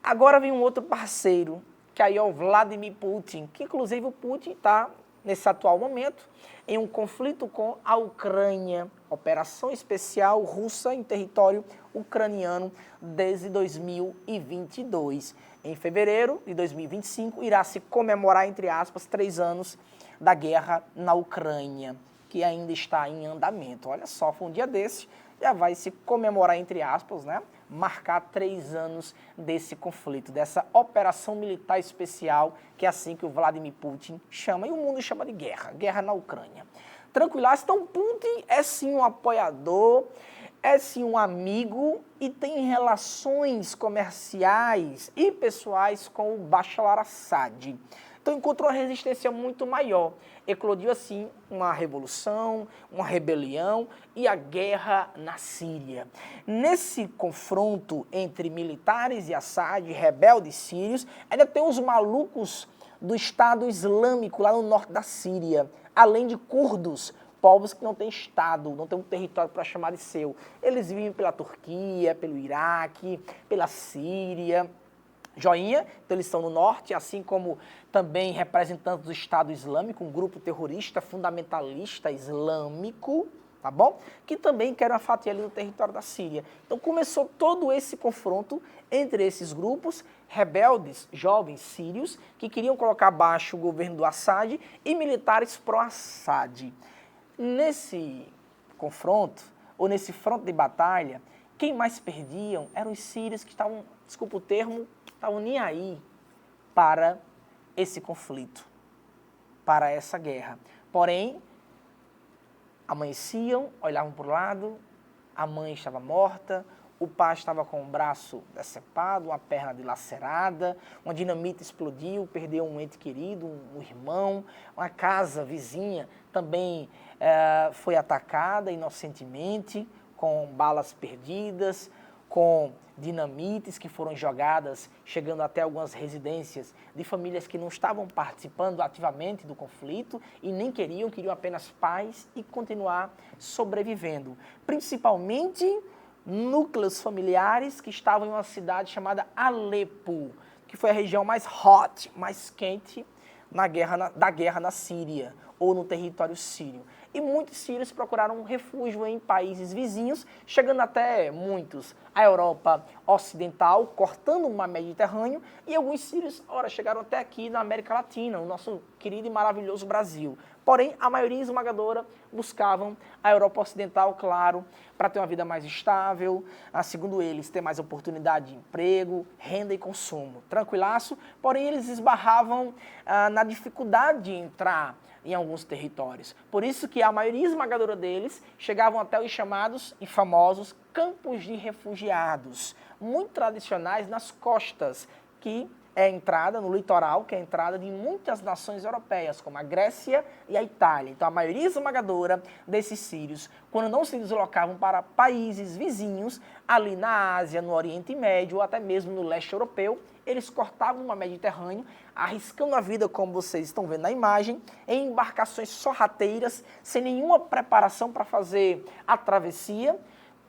Agora vem um outro parceiro, que aí é o Vladimir Putin, que inclusive o Putin está, nesse atual momento, em um conflito com a Ucrânia. operação especial russa em território ucraniano desde 2022. Em fevereiro de 2025, irá se comemorar, entre aspas, 3 anos da guerra na Ucrânia, que ainda está em andamento. Olha só, foi um dia desse, já vai se comemorar, entre aspas, né? Marcar 3 anos desse conflito, dessa operação militar especial, que é assim que o Vladimir Putin chama, e o mundo chama de guerra, guerra na Ucrânia. Tranquilaço, então Putin é sim um apoiador, é sim um amigo e tem relações comerciais e pessoais com o Bashar al-Assad. Então encontrou uma resistência muito maior. Eclodiu assim uma revolução, uma rebelião e a guerra na Síria. Nesse confronto entre militares e Assad, rebeldes sírios, ainda tem os malucos do Estado Islâmico lá no norte da Síria, além de curdos, povos que não têm Estado, não têm um território para chamar de seu. Eles vivem pela Turquia, pelo Iraque, pela Síria. Joinha, então eles estão no norte, assim como também representantes do Estado Islâmico, um grupo terrorista fundamentalista islâmico, tá bom? Que também querem uma fatia ali no território da Síria. Então começou todo esse confronto entre esses grupos, rebeldes, jovens sírios, que queriam colocar abaixo o governo do Assad e militares pró-Assad. Nesse confronto, ou nesse fronte de batalha, quem mais perdiam eram os sírios que estavam, desculpa o termo, estavam nem aí para esse conflito, para essa guerra. Porém, amanheciam, olhavam para o lado, a mãe estava morta, o pai estava com o braço decepado, uma perna dilacerada, uma dinamite explodiu, perdeu um ente querido, um irmão, uma casa vizinha também foi atacada inocentemente, com balas perdidas, com dinamites que foram jogadas, chegando até algumas residências de famílias que não estavam participando ativamente do conflito e nem queriam apenas paz e continuar sobrevivendo. Principalmente núcleos familiares que estavam em uma cidade chamada Alepo, que foi a região mais hot, mais quente da guerra na Síria, ou no território sírio. E muitos sírios procuraram refúgio em países vizinhos, chegando até muitos à Europa Ocidental, cortando o mar Mediterrâneo, e alguns sírios, ora, chegaram até aqui na América Latina, o nosso querido e maravilhoso Brasil. Porém, a maioria esmagadora buscavam a Europa Ocidental, claro, para ter uma vida mais estável, segundo eles, ter mais oportunidade de emprego, renda e consumo. Tranquilaço, porém eles esbarravam na dificuldade de entrar em alguns territórios. Por isso que a maioria esmagadora deles chegavam até os chamados e famosos campos de refugiados, muito tradicionais nas costas, que é a entrada no litoral, que é a entrada de muitas nações europeias, como a Grécia e a Itália. Então a maioria esmagadora desses sírios, quando não se deslocavam para países vizinhos, ali na Ásia, no Oriente Médio ou até mesmo no leste europeu, eles cortavam o mar Mediterrâneo, arriscando a vida, como vocês estão vendo na imagem, em embarcações sorrateiras, sem nenhuma preparação para fazer a travessia,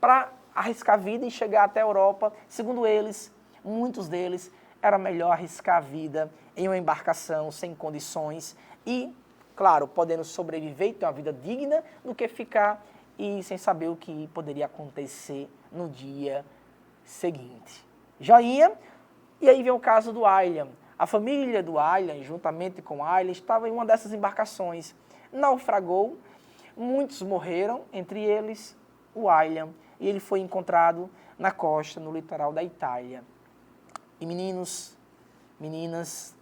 para arriscar a vida e chegar até a Europa. Segundo eles, muitos deles, era melhor arriscar a vida em uma embarcação sem condições e, claro, podendo sobreviver e ter uma vida digna, do que ficar e sem saber o que poderia acontecer no dia seguinte. Joinha? E aí vem o caso do Aylan. A família do Aylan, juntamente com Aylan, estava em uma dessas embarcações. Naufragou, muitos morreram, entre eles o Aylan, e ele foi encontrado na costa, no litoral da Itália. E meninos, meninas,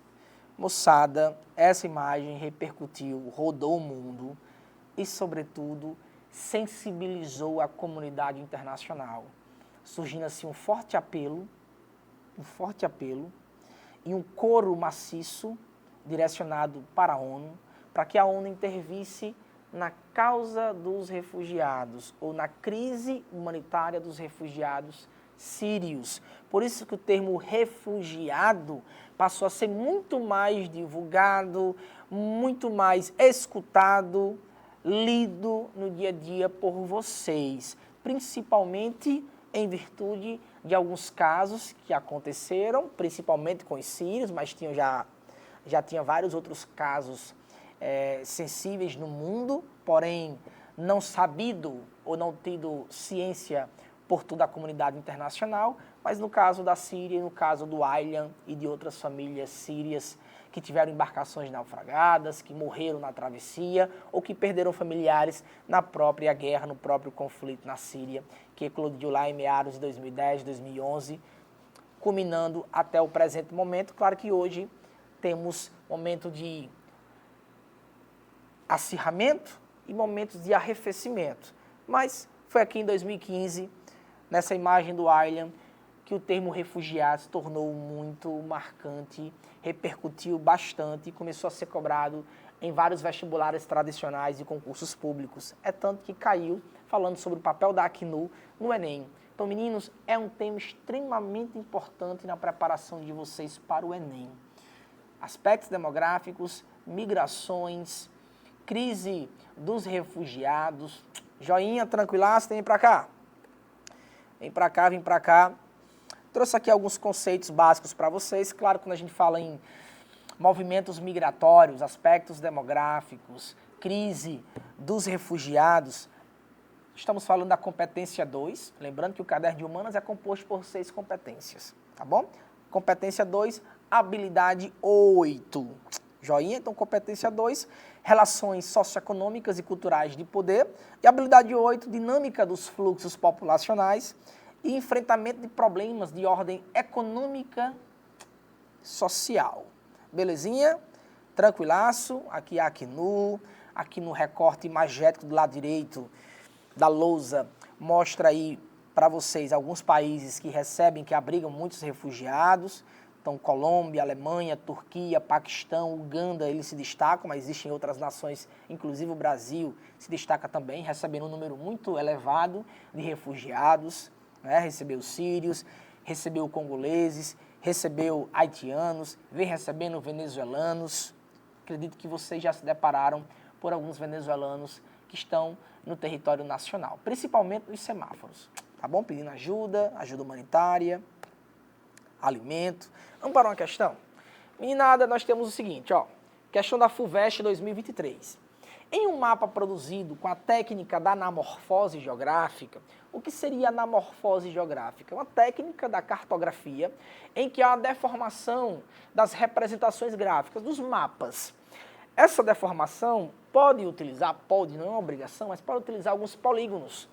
moçada, essa imagem repercutiu, rodou o mundo e, sobretudo, sensibilizou a comunidade internacional. Surgindo assim um forte apelo e um coro maciço direcionado para a ONU, para que a ONU intervisse na causa dos refugiados ou na crise humanitária dos refugiados sírios. Por isso que o termo refugiado passou a ser muito mais divulgado, muito mais escutado, lido no dia a dia por vocês, principalmente em virtude de alguns casos que aconteceram, principalmente com os sírios, mas já tinha vários outros casos sensíveis no mundo, porém não sabido ou não tido ciência por toda a comunidade internacional, mas no caso da Síria, no caso do Aylan e de outras famílias sírias que tiveram embarcações naufragadas, que morreram na travessia ou que perderam familiares na própria guerra, no próprio conflito na Síria, que eclodiu lá em meados de 2010, 2011, culminando até o presente momento. Claro que hoje temos momento de acirramento e momentos de arrefecimento, mas foi aqui em 2015, nessa imagem do Aylan, que o termo refugiado se tornou muito marcante, repercutiu bastante e começou a ser cobrado em vários vestibulares tradicionais e concursos públicos. É tanto que caiu falando sobre o papel da Acnu no Enem. Então, meninos, é um tema extremamente importante na preparação de vocês para o Enem. Aspectos demográficos, migrações, crise dos refugiados. Joinha, tranquilaço, vem pra cá. Vem pra cá, vem pra cá. Trouxe aqui alguns conceitos básicos para vocês. Claro, quando a gente fala em movimentos migratórios, aspectos demográficos, crise dos refugiados, estamos falando da competência 2. Lembrando que o caderno de humanas é composto por 6 competências, tá bom? Competência 2, habilidade 8. Joinha, então competência 2, relações socioeconômicas e culturais de poder. E habilidade 8, dinâmica dos fluxos populacionais e enfrentamento de problemas de ordem econômica social. Belezinha? Tranquilaço? Aqui a Acnu, aqui no recorte magético do lado direito da lousa, mostra aí para vocês alguns países que recebem, que abrigam muitos refugiados. Então, Colômbia, Alemanha, Turquia, Paquistão, Uganda, eles se destacam, mas existem outras nações, inclusive o Brasil, se destaca também, recebendo um número muito elevado de refugiados, né? Recebeu sírios, recebeu congoleses, recebeu haitianos, vem recebendo venezuelanos. Acredito que vocês já se depararam por alguns venezuelanos que estão no território nacional, principalmente nos semáforos, tá bom? Pedindo ajuda, ajuda humanitária, alimento. Vamos para uma questão? Meninada, nós temos o seguinte, ó, questão da FUVEST 2023. Em um mapa produzido com a técnica da anamorfose geográfica, o que seria a anamorfose geográfica? Uma técnica da cartografia em que há a deformação das representações gráficas, dos mapas. Essa deformação pode utilizar, pode, não é uma obrigação, mas pode utilizar alguns polígonos,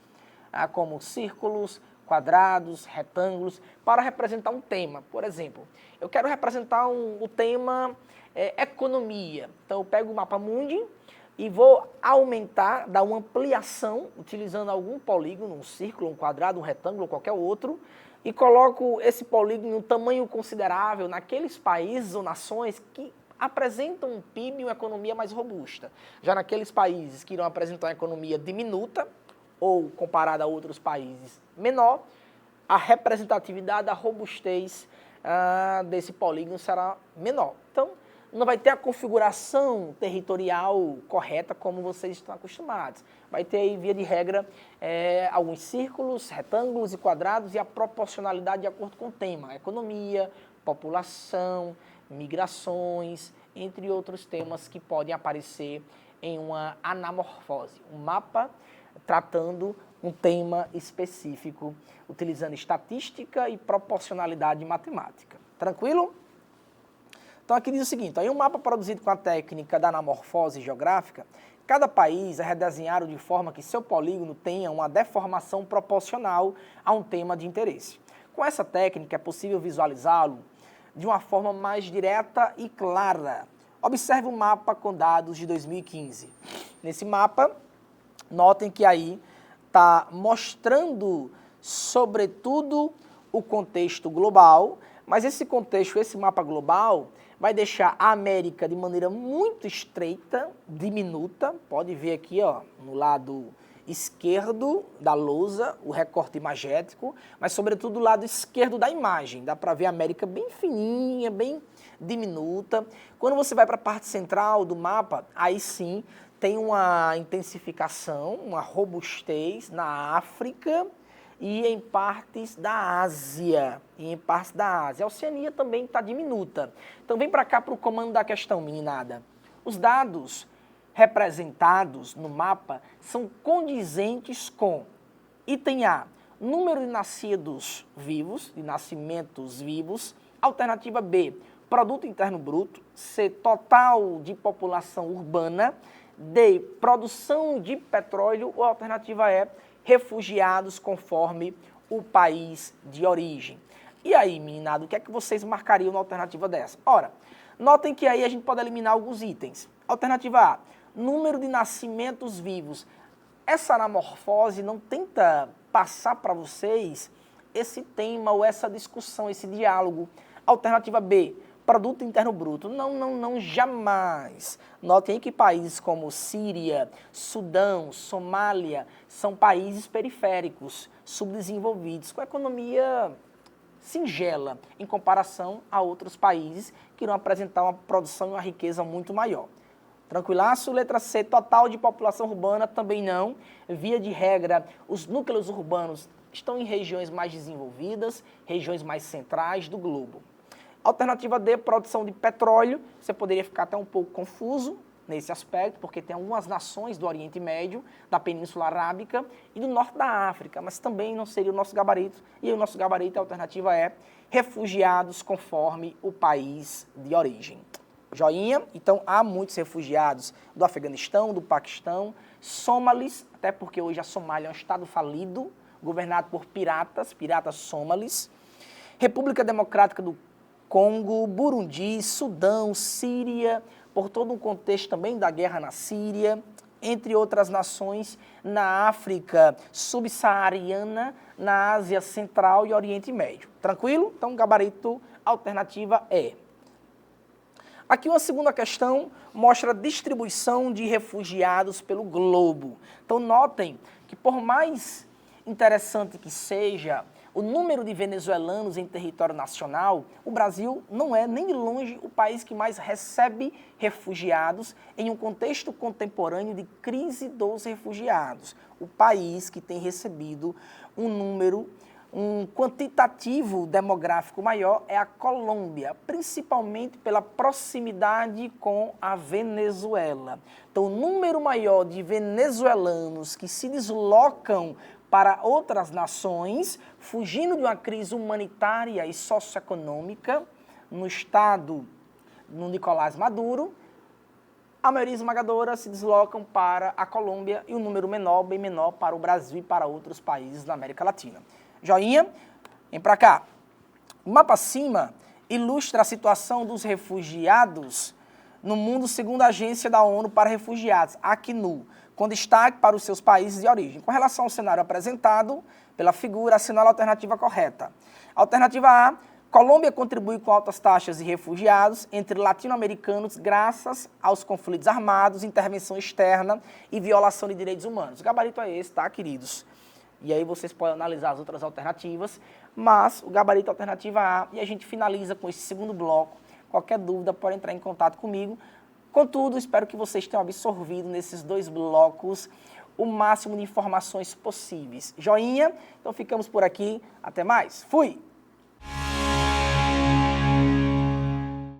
como círculos, quadrados, retângulos, para representar um tema. Por exemplo, eu quero representar o tema economia. Então, eu pego o mapa mundi e vou aumentar, dar uma ampliação, utilizando algum polígono, um círculo, um quadrado, um retângulo, qualquer outro, e coloco esse polígono em um tamanho considerável naqueles países ou nações que apresentam um PIB e uma economia mais robusta. Já naqueles países que irão apresentar uma economia diminuta, ou comparada a outros países menor, a representatividade, a robustez desse polígono será menor. Então, não vai ter a configuração territorial correta como vocês estão acostumados. Vai ter aí, via de regra, alguns círculos, retângulos e quadrados e a proporcionalidade de acordo com o tema. Economia, população, migrações, entre outros temas que podem aparecer em uma anamorfose. Um mapa tratando um tema específico, utilizando estatística e proporcionalidade matemática. Tranquilo? Então aqui diz o seguinte, em um mapa produzido com a técnica da anamorfose geográfica, cada país é redesenhado de forma que seu polígono tenha uma deformação proporcional a um tema de interesse. Com essa técnica é possível visualizá-lo de uma forma mais direta e clara. Observe o mapa com dados de 2015. Nesse mapa, notem que aí está mostrando, sobretudo, o contexto global, mas esse contexto, esse mapa global, vai deixar a América de maneira muito estreita, diminuta. Pode ver aqui, ó, no lado esquerdo da lousa, o recorte magético, mas sobretudo do lado esquerdo da imagem. Dá para ver a América bem fininha, bem diminuta. Quando você vai para a parte central do mapa, aí sim tem uma intensificação, uma robustez na África e em partes da Ásia. A Oceania também está diminuta. Então vem para cá para o comando da questão, meninada. Os dados representados no mapa são condizentes com item A, número de nascidos vivos, de nascimentos vivos. Alternativa B, produto interno bruto. C, total de população urbana. D, produção de petróleo. Ou alternativa E, refugiados conforme o país de origem. E aí, meninado, o que é que vocês marcariam na alternativa dessa? Ora, notem que aí a gente pode eliminar alguns itens. Alternativa A, número de nascimentos vivos. Essa anamorfose não tenta passar para vocês esse tema ou essa discussão, esse diálogo. Alternativa B, produto interno bruto. Não, jamais. Notem que países como Síria, Sudão, Somália são países periféricos, subdesenvolvidos, com economia singela em comparação a outros países que irão apresentar uma produção e uma riqueza muito maior. Tranquilaço? Letra C, total de população urbana, também não. Via de regra, os núcleos urbanos estão em regiões mais desenvolvidas, regiões mais centrais do globo. Alternativa D, produção de petróleo. Você poderia ficar até um pouco confuso nesse aspecto, porque tem algumas nações do Oriente Médio, da Península Arábica e do Norte da África, mas também não seria o nosso gabarito. E o nosso gabarito, a alternativa é refugiados conforme o país de origem. Joinha? Então, há muitos refugiados do Afeganistão, do Paquistão, somalis, até porque hoje a Somália é um estado falido, governado por piratas somalis, República Democrática do Congo, Burundi, Sudão, Síria, por todo um contexto também da guerra na Síria, entre outras nações na África subsaariana, na Ásia Central e Oriente Médio. Tranquilo? Então, gabarito, alternativa E. Aqui uma segunda questão mostra a distribuição de refugiados pelo globo. Então notem que por mais interessante que seja o número de venezuelanos em território nacional, o Brasil não é nem de longe o país que mais recebe refugiados em um contexto contemporâneo de crise dos refugiados. O país que tem recebido um quantitativo demográfico maior é a Colômbia, principalmente pela proximidade com a Venezuela. Então, o número maior de venezuelanos que se deslocam para outras nações, fugindo de uma crise humanitária e socioeconômica no estado do Nicolás Maduro, a maioria esmagadora se deslocam para a Colômbia e o número menor, bem menor, para o Brasil e para outros países da América Latina. Joinha, vem para cá. O mapa acima ilustra a situação dos refugiados no mundo segundo a Agência da ONU para Refugiados, ACNUR, com destaque para os seus países de origem. Com relação ao cenário apresentado pela figura, assinala a alternativa correta. Alternativa A, Colômbia contribui com altas taxas de refugiados entre latino-americanos graças aos conflitos armados, intervenção externa e violação de direitos humanos. O gabarito é esse, tá, queridos? E aí vocês podem analisar as outras alternativas, mas o gabarito é a alternativa A e a gente finaliza com esse segundo bloco. Qualquer dúvida pode entrar em contato comigo. Contudo, espero que vocês tenham absorvido nesses dois blocos o máximo de informações possíveis. Joinha? Então ficamos por aqui. Até mais. Fui!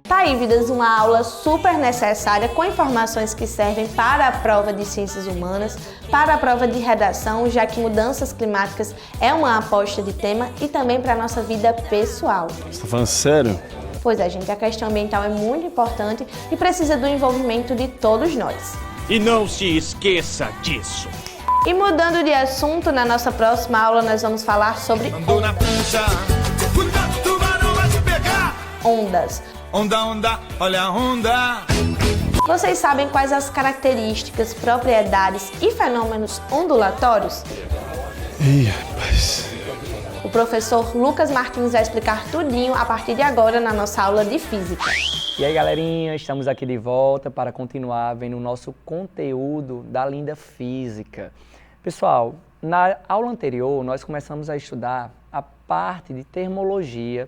Tá aí, vidas, uma aula super necessária com informações que servem para a prova de Ciências Humanas, para a prova de redação, já que mudanças climáticas é uma aposta de tema e também para a nossa vida pessoal. Você tá falando sério? Pois é, gente, a questão ambiental é muito importante e precisa do envolvimento de todos nós. E não se esqueça disso. E mudando de assunto, na nossa próxima aula nós vamos falar sobre Andou na prancha, cuidado, tubarão vai te pegar. ondas. Onda, onda, olha a onda. Vocês sabem quais as características, propriedades e fenômenos ondulatórios? Ih, rapaz. O professor Lucas Martins vai explicar tudinho a partir de agora na nossa aula de Física. E aí, galerinha, estamos aqui de volta para continuar vendo o nosso conteúdo da linda Física. Pessoal, na aula anterior nós começamos a estudar a parte de termologia.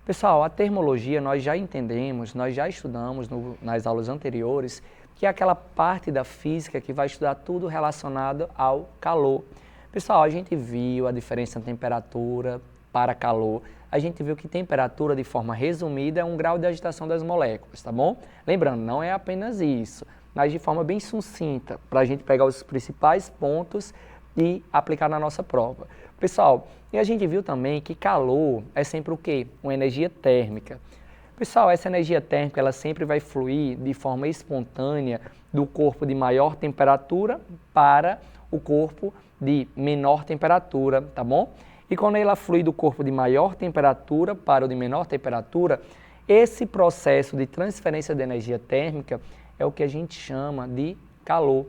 Pessoal, a termologia nós já entendemos, nós já estudamos nas aulas anteriores, que é aquela parte da física que vai estudar tudo relacionado ao calor. Pessoal, a gente viu a diferença de temperatura para calor. A gente viu que temperatura, de forma resumida, é um grau de agitação das moléculas, tá bom? Lembrando, não é apenas isso. mas de forma bem sucinta, para a gente pegar os principais pontos e aplicar na nossa prova. Pessoal, e a gente viu também que calor é sempre o quê? Uma energia térmica. Pessoal, essa energia térmica ela sempre vai fluir de forma espontânea do corpo de maior temperatura para o corpo de menor temperatura, tá bom? E quando ela flui do corpo de maior temperatura para o de menor temperatura, esse processo de transferência de energia térmica é o que a gente chama de calor.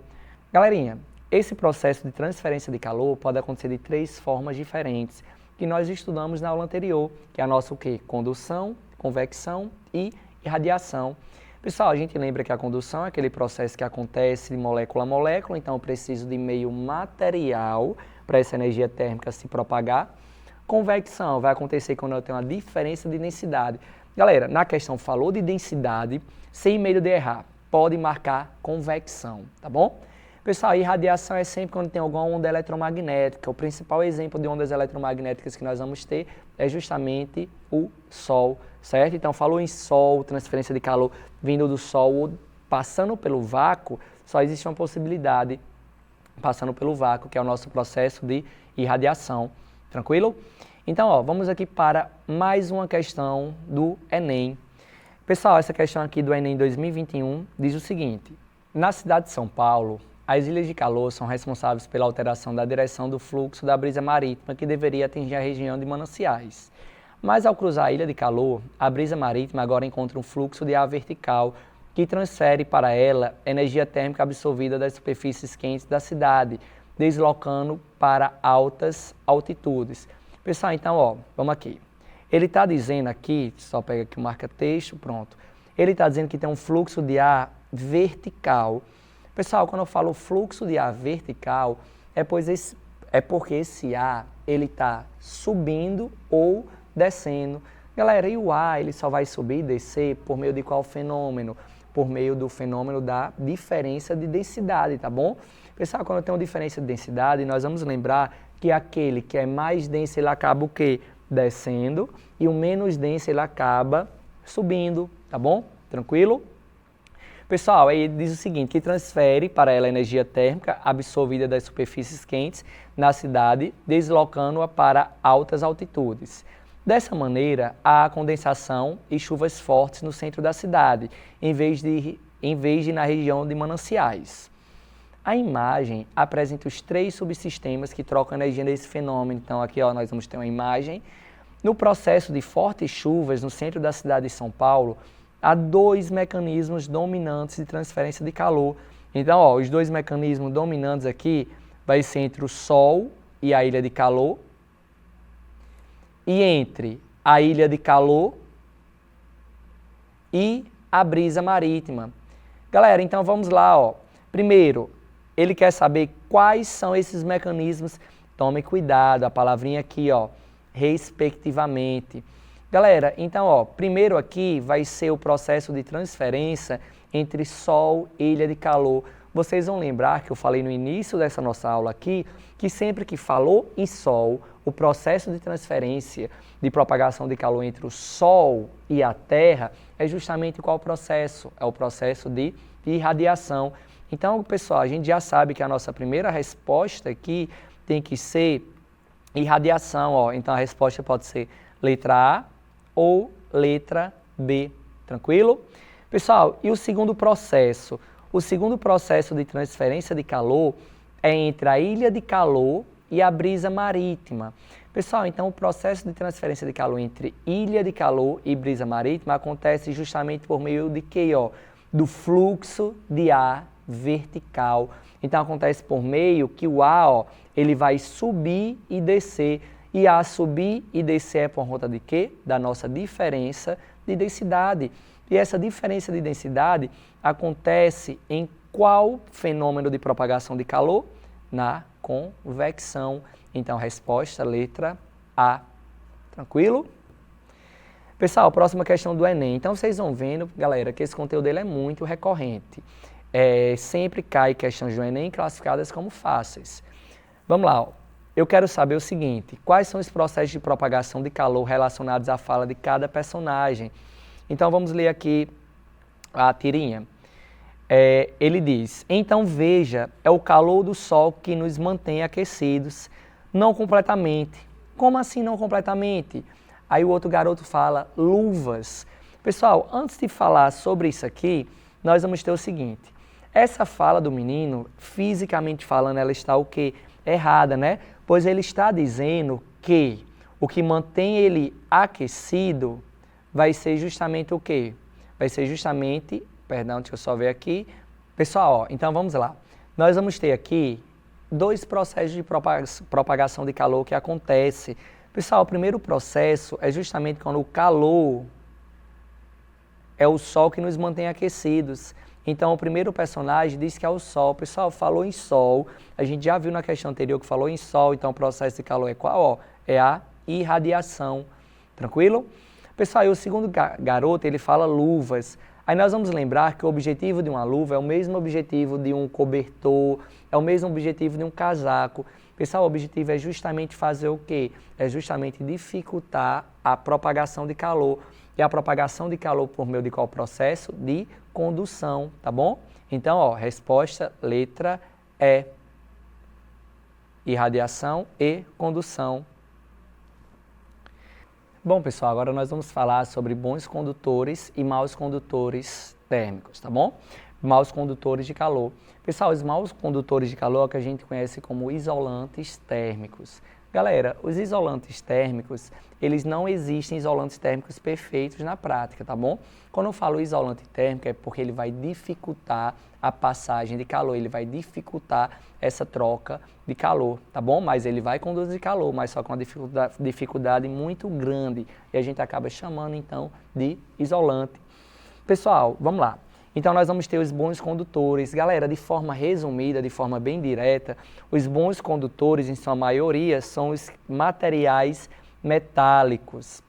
Galerinha, esse processo de transferência de calor pode acontecer de 3 formas diferentes, que nós estudamos na aula anterior, que é a nossa o quê? Condução, convecção e irradiação. Pessoal, a gente lembra que a condução é aquele processo que acontece de molécula a molécula, então eu preciso de meio material para essa energia térmica se propagar. Convecção vai acontecer quando eu tenho uma diferença de densidade. Galera, na questão falou de densidade, sem medo de errar, pode marcar convecção, tá bom? Pessoal, irradiação é sempre quando tem alguma onda eletromagnética. O principal exemplo de ondas eletromagnéticas que nós vamos ter é justamente o Sol, certo? Então, falou em Sol, transferência de calor vindo do Sol ou passando pelo vácuo, só existe uma possibilidade passando pelo vácuo, que é o nosso processo de irradiação. Tranquilo? Então, ó, vamos aqui para mais uma questão do Enem. Pessoal, essa questão aqui do Enem 2021 diz o seguinte: na cidade de São Paulo, as ilhas de calor são responsáveis pela alteração da direção do fluxo da brisa marítima que deveria atingir a região de Mananciais. Mas ao cruzar a ilha de calor, a brisa marítima agora encontra um fluxo de ar vertical que transfere para ela energia térmica absorvida das superfícies quentes da cidade, deslocando para altas altitudes. Pessoal, então, ó, vamos aqui. Ele está dizendo aqui, só pega aqui o marca-texto, pronto. Ele está dizendo que tem um fluxo de ar vertical. Pessoal, quando eu falo fluxo de ar vertical, é porque esse ar ele está subindo ou descendo. Galera, e o ar ele só vai subir e descer por meio de qual fenômeno? Por meio do fenômeno da diferença de densidade, tá bom? Pessoal, quando tem uma diferença de densidade, nós vamos lembrar que aquele que é mais denso, ele acaba o quê? Descendo, e o menos denso, ele acaba subindo, tá bom? Tranquilo? Pessoal, aí ele diz o seguinte, que transfere para ela a energia térmica absorvida das superfícies quentes na cidade, deslocando-a para altas altitudes. Dessa maneira, há condensação e chuvas fortes no centro da cidade, em vez de na região de Mananciais. A imagem apresenta os 3 subsistemas que trocam energia nesse fenômeno. Então, aqui ó, nós vamos ter uma imagem. No processo de fortes chuvas no centro da cidade de São Paulo, há 2 mecanismos dominantes de transferência de calor. Então, ó, os 2 mecanismos dominantes aqui vai ser entre o Sol e a ilha de calor, e entre a ilha de calor e a brisa marítima. Galera, então vamos lá, ó. Primeiro, ele quer saber quais são esses mecanismos. Tome cuidado, a palavrinha aqui, ó, respectivamente. Galera, então, ó, primeiro aqui vai ser o processo de transferência entre Sol e ilha de calor. Vocês vão lembrar que eu falei no início dessa nossa aula aqui, que sempre que falou em Sol, o processo de transferência de propagação de calor entre o Sol e a Terra é justamente qual processo? É o processo de irradiação. Então, pessoal, a gente já sabe que a nossa primeira resposta aqui tem que ser irradiação, ó. Então, a resposta pode ser letra A ou letra B, tranquilo? Pessoal, e o segundo processo? O segundo processo de transferência de calor é entre a ilha de calor e a brisa marítima. Pessoal, então o processo de transferência de calor entre ilha de calor e brisa marítima acontece justamente por meio de quê? Ó? Do fluxo de ar vertical. Então acontece por meio que o ar, ó, ele vai subir e descer. E a subir e descer é por conta de quê? Da nossa diferença de densidade. E essa diferença de densidade acontece em qual fenômeno de propagação de calor? Na convecção. Então, resposta, letra A. Tranquilo? Pessoal, próxima questão do Enem. Então, vocês vão vendo, galera, que esse conteúdo dele é muito recorrente. Sempre cai questões do Enem classificadas como fáceis. Vamos lá, ó. Eu quero saber o seguinte, quais são os processos de propagação de calor relacionados à fala de cada personagem? Então, vamos ler aqui a tirinha. ele diz, então veja, é o calor do sol que nos mantém aquecidos, não completamente. Como assim não completamente? Aí o outro garoto fala, luvas. Pessoal, antes de falar sobre isso aqui, nós vamos ter o seguinte, essa fala do menino, fisicamente falando, ela está o quê? Errada, né? Pois ele está dizendo que o que mantém ele aquecido vai ser justamente o quê? Vai ser justamente, perdão, deixa eu só ver aqui. Pessoal, ó, então vamos lá. Nós vamos ter aqui dois processos de propagação de calor que acontece. Pessoal, o primeiro processo é justamente quando o calor é o sol que nos mantém aquecidos. Então, o primeiro personagem diz que é o sol. Pessoal, falou em sol. A gente já viu na questão anterior que falou em sol. Então, o processo de calor é qual? Ó, é a irradiação. Tranquilo? Pessoal, e o segundo garoto, ele fala luvas. Aí nós vamos lembrar que o objetivo de uma luva é o mesmo objetivo de um cobertor, é o mesmo objetivo de um casaco. Pessoal, o objetivo é justamente fazer o quê? É justamente dificultar a propagação de calor. E a propagação de calor por meio de qual processo? De condução, tá bom? Então, ó, resposta, letra E. Irradiação e condução. Bom, pessoal, agora nós vamos falar sobre bons condutores e maus condutores térmicos, tá bom? Maus condutores de calor. Pessoal, os maus condutores de calor é o que a gente conhece como isolantes térmicos. Galera, os isolantes térmicos, eles não existem isolantes térmicos perfeitos na prática, tá bom? Quando eu falo isolante térmico é porque ele vai dificultar a passagem de calor, ele vai dificultar essa troca de calor, tá bom? Mas ele vai conduzir calor, mas só com uma dificuldade muito grande e a gente acaba chamando então de isolante. Pessoal, vamos lá. Então nós vamos ter os bons condutores. Galera, de forma resumida, de forma bem direta, os bons condutores, em sua maioria, são os materiais metálicos.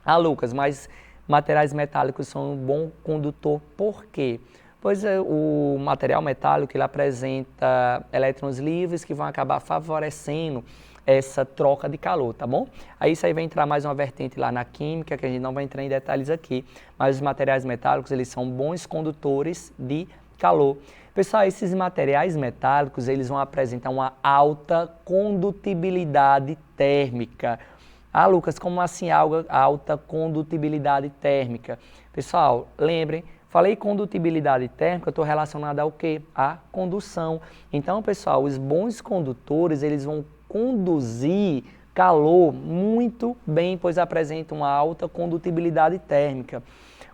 Ah, Lucas, mas materiais metálicos são um bom condutor por quê? Pois o material metálico ele apresenta elétrons livres que vão acabar favorecendo essa troca de calor, tá bom? Aí isso aí vai entrar mais uma vertente lá na química, que a gente não vai entrar em detalhes aqui, mas os materiais metálicos, eles são bons condutores de calor. Pessoal, esses materiais metálicos, eles vão apresentar uma alta condutibilidade térmica. Ah, Lucas, como assim alta condutibilidade térmica? Pessoal, lembrem, falei condutibilidade térmica, eu estou relacionado ao quê? À condução. Então, pessoal, os bons condutores, eles vão conduzir calor muito bem, pois apresentam uma alta condutibilidade térmica.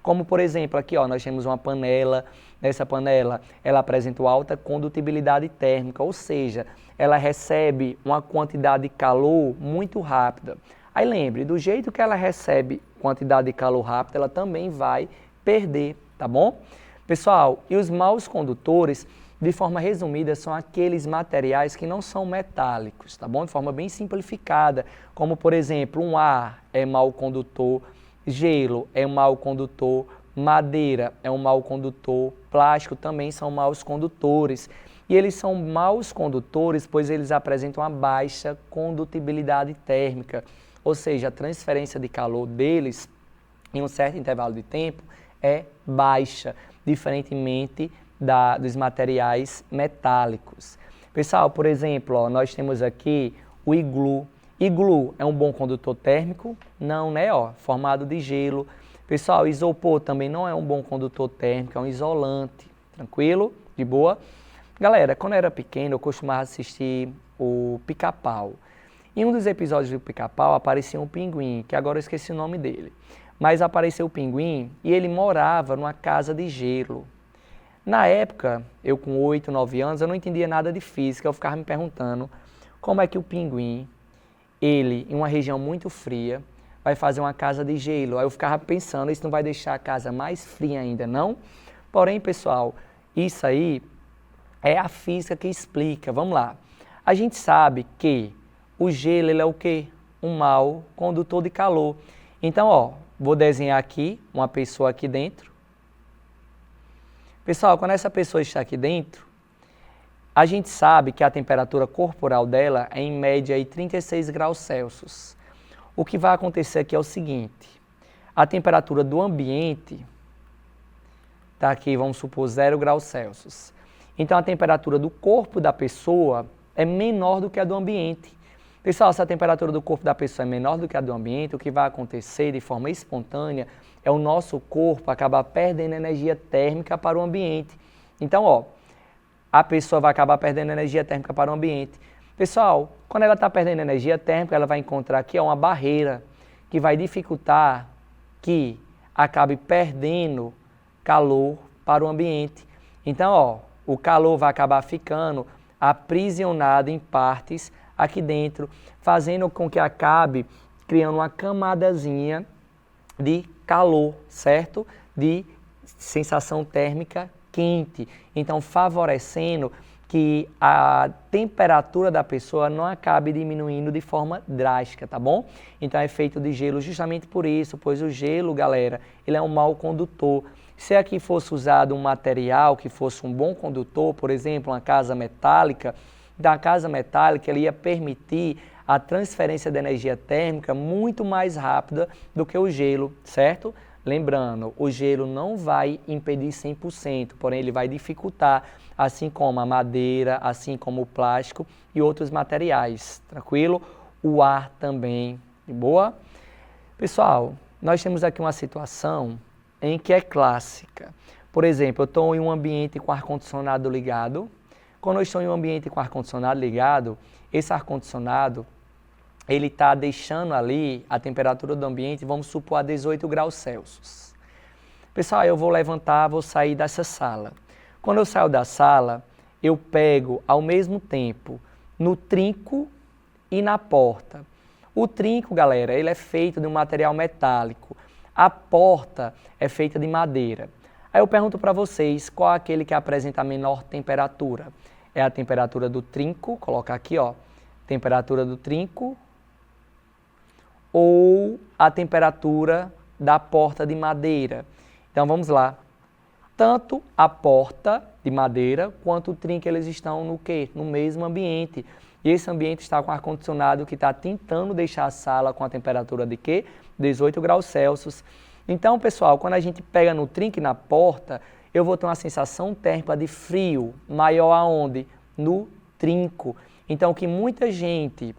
Como, por exemplo, aqui ó, nós temos uma panela. Nessa panela, ela apresenta uma alta condutibilidade térmica, ou seja, ela recebe uma quantidade de calor muito rápida. Aí lembre, do jeito que ela recebe quantidade de calor rápida, ela também vai perder, tá bom? Pessoal, e os maus condutores, de forma resumida, são aqueles materiais que não são metálicos, tá bom? De forma bem simplificada, como por exemplo, um ar é mau condutor, gelo é um mau condutor, madeira é um mau condutor, plástico também são maus condutores. E eles são maus condutores, pois eles apresentam uma baixa condutibilidade térmica, ou seja, a transferência de calor deles em um certo intervalo de tempo é baixa, diferentemente dos materiais metálicos. Pessoal, por exemplo, ó, nós temos aqui o iglu. Iglu é um bom condutor térmico? Não, né? Ó, formado de gelo. Pessoal, isopor também não é um bom condutor térmico, é um isolante. Tranquilo? De boa? Galera, quando eu era pequeno, eu costumava assistir o Pica-Pau. Em um dos episódios do Pica-Pau aparecia um pinguim, que agora eu esqueci o nome dele. Mas apareceu o pinguim e ele morava numa casa de gelo. Na época, eu com 8, 9 anos, eu não entendia nada de física, eu ficava me perguntando como é que o pinguim, ele, em uma região muito fria, vai fazer uma casa de gelo. Aí eu ficava pensando, isso não vai deixar a casa mais fria ainda, não? Porém, pessoal, isso aí é a física que explica. Vamos lá. A gente sabe que o gelo, ele é o quê? Um mau condutor de calor. Então, ó, vou desenhar aqui uma pessoa aqui dentro. Pessoal, quando essa pessoa está aqui dentro, a gente sabe que a temperatura corporal dela é em média aí 36 graus Celsius. O que vai acontecer aqui é o seguinte, a temperatura do ambiente está aqui, vamos supor, 0 graus Celsius. Então a temperatura do corpo da pessoa é menor do que a do ambiente. Pessoal, se a temperatura do corpo da pessoa é menor do que a do ambiente, o que vai acontecer de forma espontânea é o nosso corpo acabar perdendo energia térmica para o ambiente. Então, ó, a pessoa vai acabar perdendo energia térmica para o ambiente. Pessoal, quando ela está perdendo energia térmica, ela vai encontrar aqui uma barreira que vai dificultar que acabe perdendo calor para o ambiente. Então, ó, o calor vai acabar ficando aprisionado em partes aqui dentro, fazendo com que acabe criando uma camadazinha de calor, certo? De sensação térmica quente. Então, favorecendo que a temperatura da pessoa não acabe diminuindo de forma drástica, tá bom? Então, é feito de gelo justamente por isso, pois o gelo, galera, ele é um mau condutor. Se aqui fosse usado um material que fosse um bom condutor, por exemplo, uma casa metálica, da casa metálica ele ia permitir a transferência de energia térmica muito mais rápida do que o gelo, certo? Lembrando, o gelo não vai impedir 100%, porém ele vai dificultar, assim como a madeira, assim como o plástico e outros materiais, tranquilo? O ar também, de boa? Pessoal, nós temos aqui uma situação em que é clássica. Por exemplo, eu estou em um ambiente com ar-condicionado ligado. Quando eu estou em um ambiente com ar-condicionado ligado, esse ar-condicionado, ele está deixando ali a temperatura do ambiente, vamos supor, a 18 graus Celsius. Pessoal, eu vou levantar, vou sair dessa sala. Quando eu saio da sala, eu pego ao mesmo tempo no trinco e na porta. O trinco, galera, ele é feito de um material metálico. A porta é feita de madeira. Aí eu pergunto para vocês, qual é aquele que apresenta a menor temperatura? É a temperatura do trinco, coloca aqui, ó, temperatura do trinco, ou a temperatura da porta de madeira. Então vamos lá. Tanto a porta de madeira quanto o trinco, eles estão no quê? No mesmo ambiente. E esse ambiente está com ar-condicionado que está tentando deixar a sala com a temperatura de quê? 18 graus Celsius. Então, pessoal, quando a gente pega no trinco e na porta, eu vou ter uma sensação térmica de frio maior aonde? No trinco. Então, o que muita gente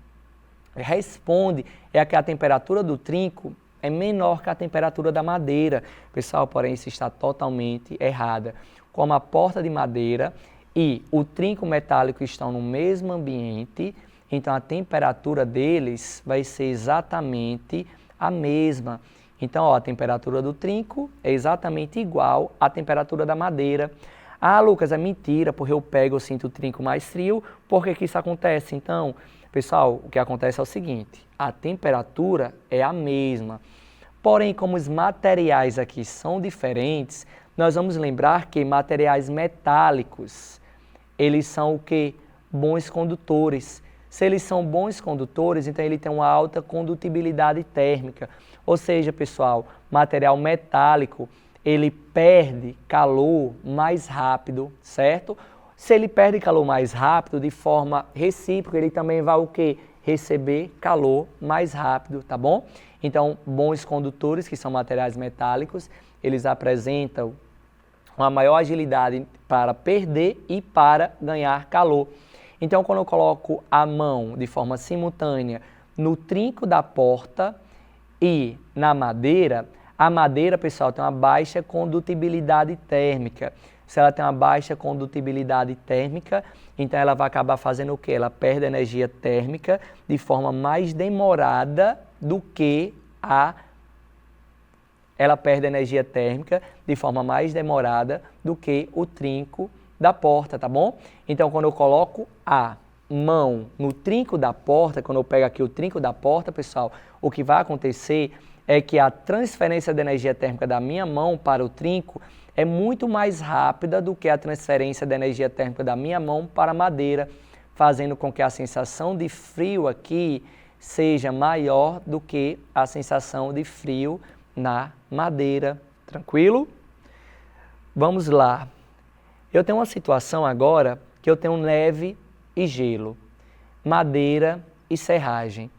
responde é que a temperatura do trinco é menor que a temperatura da madeira. Pessoal, porém, isso está totalmente errada. Como a porta de madeira e o trinco metálico estão no mesmo ambiente, então a temperatura deles vai ser exatamente a mesma. Então, ó, a temperatura do trinco é exatamente igual à temperatura da madeira. Ah, Lucas, é mentira, porque eu pego, eu sinto o trinco mais frio. Por que que isso acontece? Então, pessoal, o que acontece é o seguinte, a temperatura é a mesma. Porém, como os materiais aqui são diferentes, nós vamos lembrar que materiais metálicos, eles são o quê? Bons condutores. Se eles são bons condutores, então ele tem uma alta condutibilidade térmica. Ou seja, pessoal, material metálico, ele perde calor mais rápido, certo? Se ele perde calor mais rápido, de forma recíproca, ele também vai o quê? Receber calor mais rápido, tá bom? Então, bons condutores, que são materiais metálicos, eles apresentam uma maior agilidade para perder e para ganhar calor. Então, quando eu coloco a mão de forma simultânea no trinco da porta e na madeira, a madeira, pessoal, tem uma baixa condutibilidade térmica. Se ela tem uma baixa condutibilidade térmica, então ela vai acabar fazendo o quê? Ela perde energia térmica de forma mais demorada do que ela perde energia térmica de forma mais demorada do que o trinco da porta, tá bom? Então, quando eu coloco a mão no trinco da porta, quando eu pego aqui o trinco da porta, pessoal, o que vai acontecer é que a transferência de energia térmica da minha mão para o trinco é muito mais rápida do que a transferência de energia térmica da minha mão para a madeira, fazendo com que a sensação de frio aqui seja maior do que a sensação de frio na madeira. Tranquilo? Vamos lá. Eu tenho uma situação agora que eu tenho neve e gelo, madeira e serragem.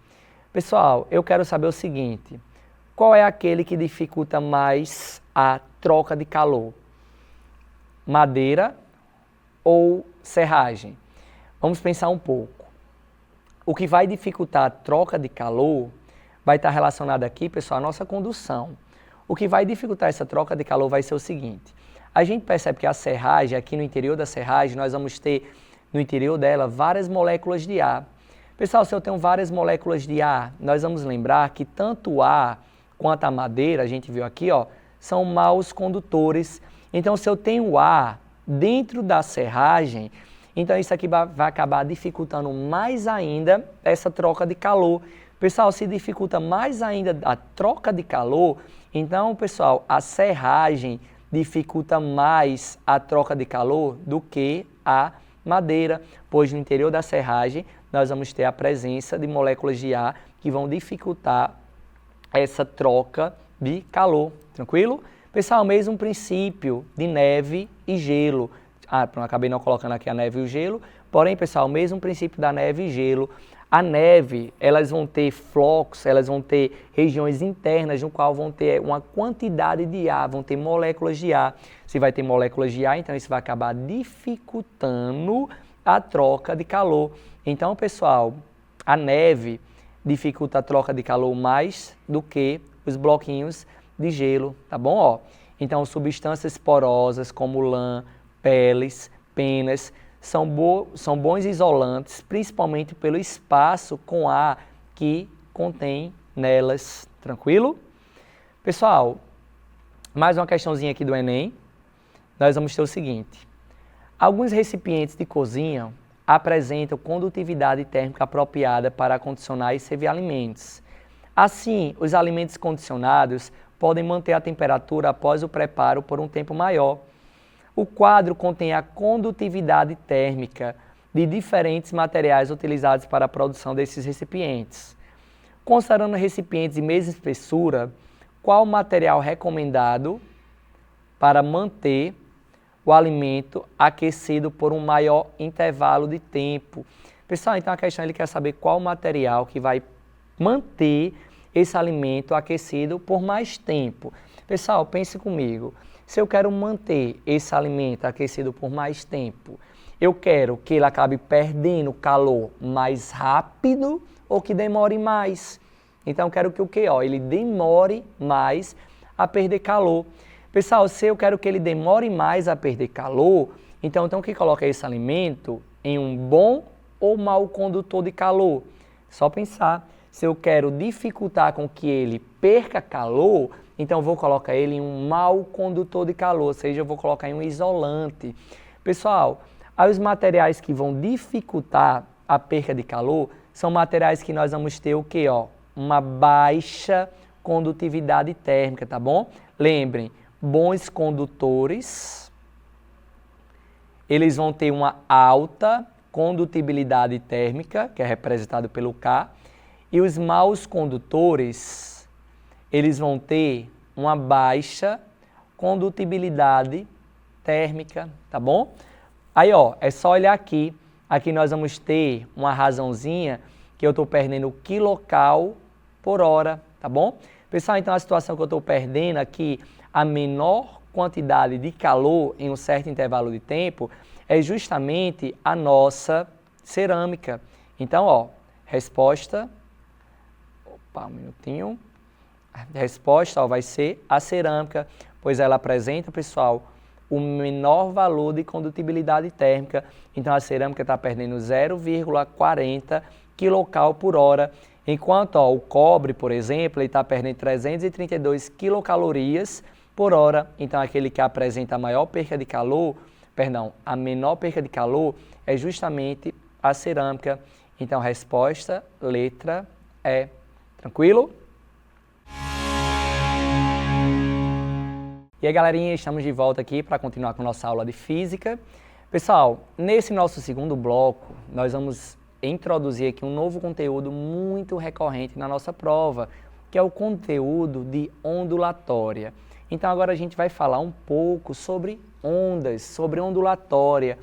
Pessoal, eu quero saber o seguinte, qual é aquele que dificulta mais a troca de calor? madeira ou serragem? Vamos pensar um pouco. O que vai dificultar a troca de calor vai estar relacionado aqui, pessoal, à nossa condução. O que vai dificultar essa troca de calor vai ser o seguinte. A gente percebe que a serragem, aqui no interior da serragem, nós vamos ter no interior dela várias moléculas de ar. Pessoal, se eu tenho várias moléculas de ar, nós vamos lembrar que tanto o ar quanto a madeira, a gente viu aqui, ó, são maus condutores. Então, se eu tenho ar dentro da serragem, então isso aqui vai acabar dificultando mais ainda essa troca de calor. Pessoal, se dificulta mais ainda a troca de calor, então, pessoal, a serragem dificulta mais a troca de calor do que a madeira, pois no interior da serragem nós vamos ter a presença de moléculas de ar que vão dificultar essa troca de calor, tranquilo? Pessoal, mesmo princípio de neve e gelo. Acabei não colocando aqui a neve e o gelo, porém, pessoal, mesmo princípio da neve e gelo. A neve, elas vão ter flocos, elas vão ter regiões internas no qual vão ter uma quantidade de ar, vão ter moléculas de ar. Se vai ter moléculas de ar, então isso vai acabar dificultando a troca de calor. Então, pessoal, a neve dificulta a troca de calor mais do que os bloquinhos de gelo, tá bom? Ó, então, substâncias porosas como lã, peles, penas, são bons isolantes, principalmente pelo espaço com ar que contém nelas, tranquilo? Pessoal, mais uma questãozinha aqui do Enem. Nós vamos ter o seguinte. Alguns recipientes de cozinha apresentam condutividade térmica apropriada para condicionar e servir alimentos. Assim, os alimentos condicionados podem manter a temperatura após o preparo por um tempo maior. O quadro contém a condutividade térmica de diferentes materiais utilizados para a produção desses recipientes. Considerando recipientes de mesma espessura, qual o material recomendado para manter o alimento aquecido por um maior intervalo de tempo? Pessoal, então a questão ele quer saber qual o material que vai manter esse alimento aquecido por mais tempo. Pessoal, pense comigo. Se eu quero manter esse alimento aquecido por mais tempo, eu quero que ele acabe perdendo calor mais rápido ou que demore mais. Então, eu quero que o quê? Ele demore mais a perder calor. Pessoal, se eu quero que ele demore mais a perder calor, então que coloca esse alimento em um bom ou mau condutor de calor. Só pensar. Se eu quero dificultar com que ele perca calor, então eu vou colocar ele em um mau condutor de calor, ou seja, eu vou colocar em um isolante. Pessoal, aí os materiais que vão dificultar a perca de calor são materiais que nós vamos ter o quê? Uma baixa condutividade térmica, tá bom? Lembrem, bons condutores, eles vão ter uma alta condutibilidade térmica, que é representado pelo K, e os maus condutores, eles vão ter uma baixa condutibilidade térmica, tá bom? Aí, é só olhar aqui. Aqui nós vamos ter uma razãozinha que eu estou perdendo quilocal por hora, tá bom? Pessoal, então a situação que eu estou perdendo aqui, a menor quantidade de calor em um certo intervalo de tempo, é justamente a nossa cerâmica. Então, resposta... um minutinho. A resposta vai ser a cerâmica, pois ela apresenta, pessoal, o menor valor de condutibilidade térmica. Então, a cerâmica está perdendo 0,40 kcal por hora, enquanto o cobre, por exemplo, ele está perdendo 332 quilocalorias por hora. Então, aquele que apresenta a maior perca de calor, a menor perca de calor é justamente a cerâmica. Então, a resposta, letra E. Tranquilo? E aí, galerinha, estamos de volta aqui para continuar com nossa aula de física. Pessoal, nesse nosso segundo bloco, nós vamos introduzir aqui um novo conteúdo muito recorrente na nossa prova, que é o conteúdo de ondulatória. Então, agora a gente vai falar um pouco sobre ondas, sobre ondulatória.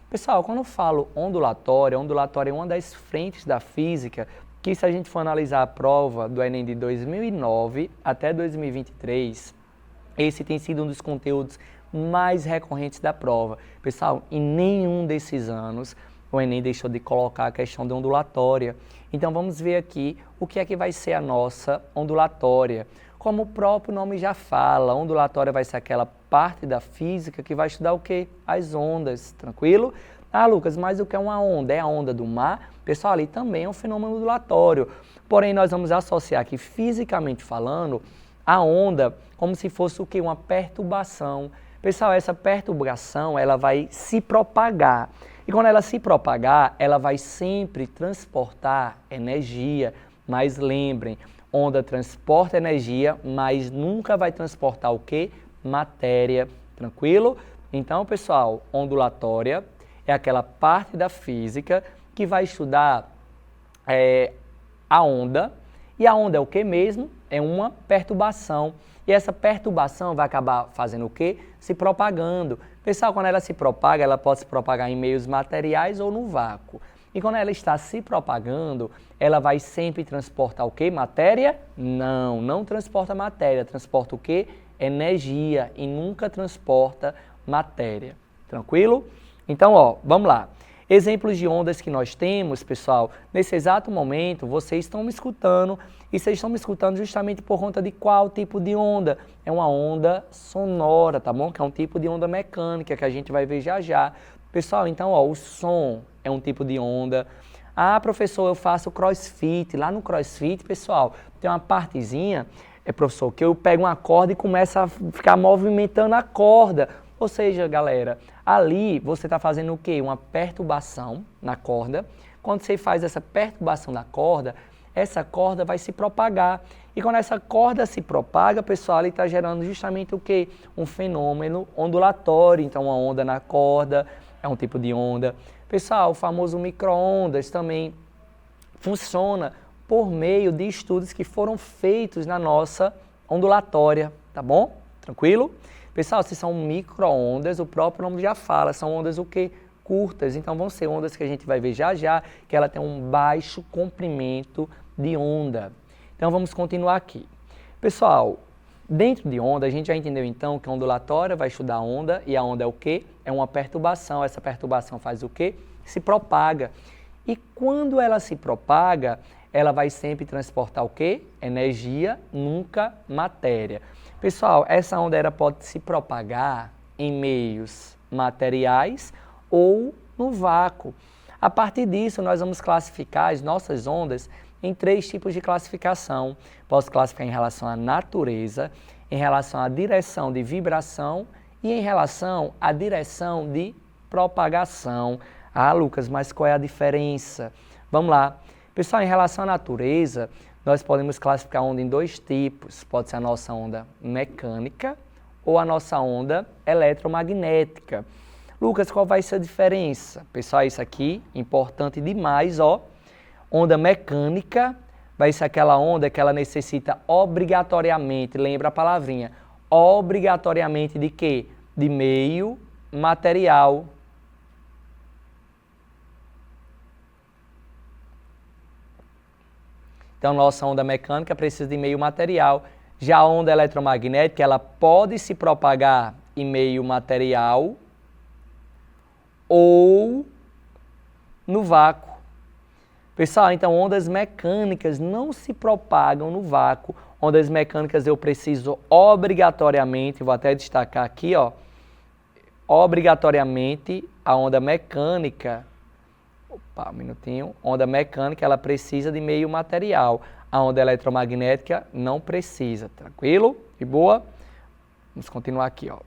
Pessoal, quando eu falo ondulatória é uma das frentes da física que, se a gente for analisar a prova do Enem de 2009 até 2023, esse tem sido um dos conteúdos mais recorrentes da prova. Pessoal, em nenhum desses anos o Enem deixou de colocar a questão de ondulatória. Então vamos ver aqui o que é que vai ser a nossa ondulatória. Como o próprio nome já fala, a ondulatória vai ser aquela parte da física que vai estudar o quê? As ondas, tranquilo? Ah, Lucas, mas o que é uma onda? É a onda do mar? Pessoal, ali também é um fenômeno ondulatório. Porém, nós vamos associar aqui, fisicamente falando, a onda como se fosse o quê? Uma perturbação. Pessoal, essa perturbação, ela vai se propagar. E quando ela se propagar, ela vai sempre transportar energia. Mas lembrem, onda transporta energia, mas nunca vai transportar o quê? Matéria. Tranquilo? Então, pessoal, ondulatória é aquela parte da física que vai estudar a onda. E a onda é o que mesmo? É uma perturbação. E essa perturbação vai acabar fazendo o quê? Se propagando. Pessoal, quando ela se propaga, ela pode se propagar em meios materiais ou no vácuo. E quando ela está se propagando, ela vai sempre transportar o quê? Matéria? Não, não transporta matéria. Transporta o quê? Energia e nunca transporta matéria. Tranquilo? Então, ó, vamos lá. Exemplos de ondas que nós temos, pessoal, nesse exato momento, vocês estão me escutando e vocês estão me escutando justamente por conta de qual tipo de onda? É uma onda sonora, tá bom? Que é um tipo de onda mecânica que a gente vai ver já já. Pessoal, então, ó, o som é um tipo de onda. Ah, professor, eu faço crossfit. Lá no crossfit, pessoal, tem uma partezinha, professor, que eu pego uma corda e começo a ficar movimentando a corda. Ou seja, galera, ali você está fazendo o quê? Uma perturbação na corda. Quando você faz essa perturbação na corda, essa corda vai se propagar. E quando essa corda se propaga, pessoal, ele está gerando justamente o quê? Um fenômeno ondulatório. Então, uma onda na corda é um tipo de onda. Pessoal, o famoso micro-ondas também funciona por meio de estudos que foram feitos na nossa ondulatória, tá bom? Tranquilo? Pessoal, se são micro-ondas, o próprio nome já fala, são ondas o quê? Curtas. Então vão ser ondas que a gente vai ver já já, que ela tem um baixo comprimento de onda. Então vamos continuar aqui. Pessoal, dentro de onda, a gente já entendeu então que a ondulatória vai estudar a onda, e a onda é o quê? É uma perturbação. Essa perturbação faz o quê? Se propaga. E quando ela se propaga, ela vai sempre transportar o quê? Energia, nunca matéria. Pessoal, essa onda ela pode se propagar em meios materiais ou no vácuo. A partir disso, nós vamos classificar as nossas ondas em 3 tipos de classificação. Posso classificar em relação à natureza, em relação à direção de vibração e em relação à direção de propagação. Ah, Lucas, mas qual é a diferença? Vamos lá. Pessoal, em relação à natureza, nós podemos classificar a onda em 2 tipos. Pode ser a nossa onda mecânica ou a nossa onda eletromagnética. Lucas, qual vai ser a diferença? Pessoal, isso aqui, importante demais, ó. Onda mecânica vai ser aquela onda que ela necessita obrigatoriamente, lembra a palavrinha, obrigatoriamente de quê? De meio material. Então, nossa onda mecânica precisa de meio material. Já a onda eletromagnética, ela pode se propagar em meio material ou no vácuo. Pessoal, então ondas mecânicas não se propagam no vácuo. Ondas mecânicas eu preciso obrigatoriamente, vou até destacar aqui, ó, obrigatoriamente a onda mecânica, opa, um minutinho, onda mecânica ela precisa de meio material. A onda eletromagnética não precisa, tranquilo? De boa? Vamos continuar aqui, ó.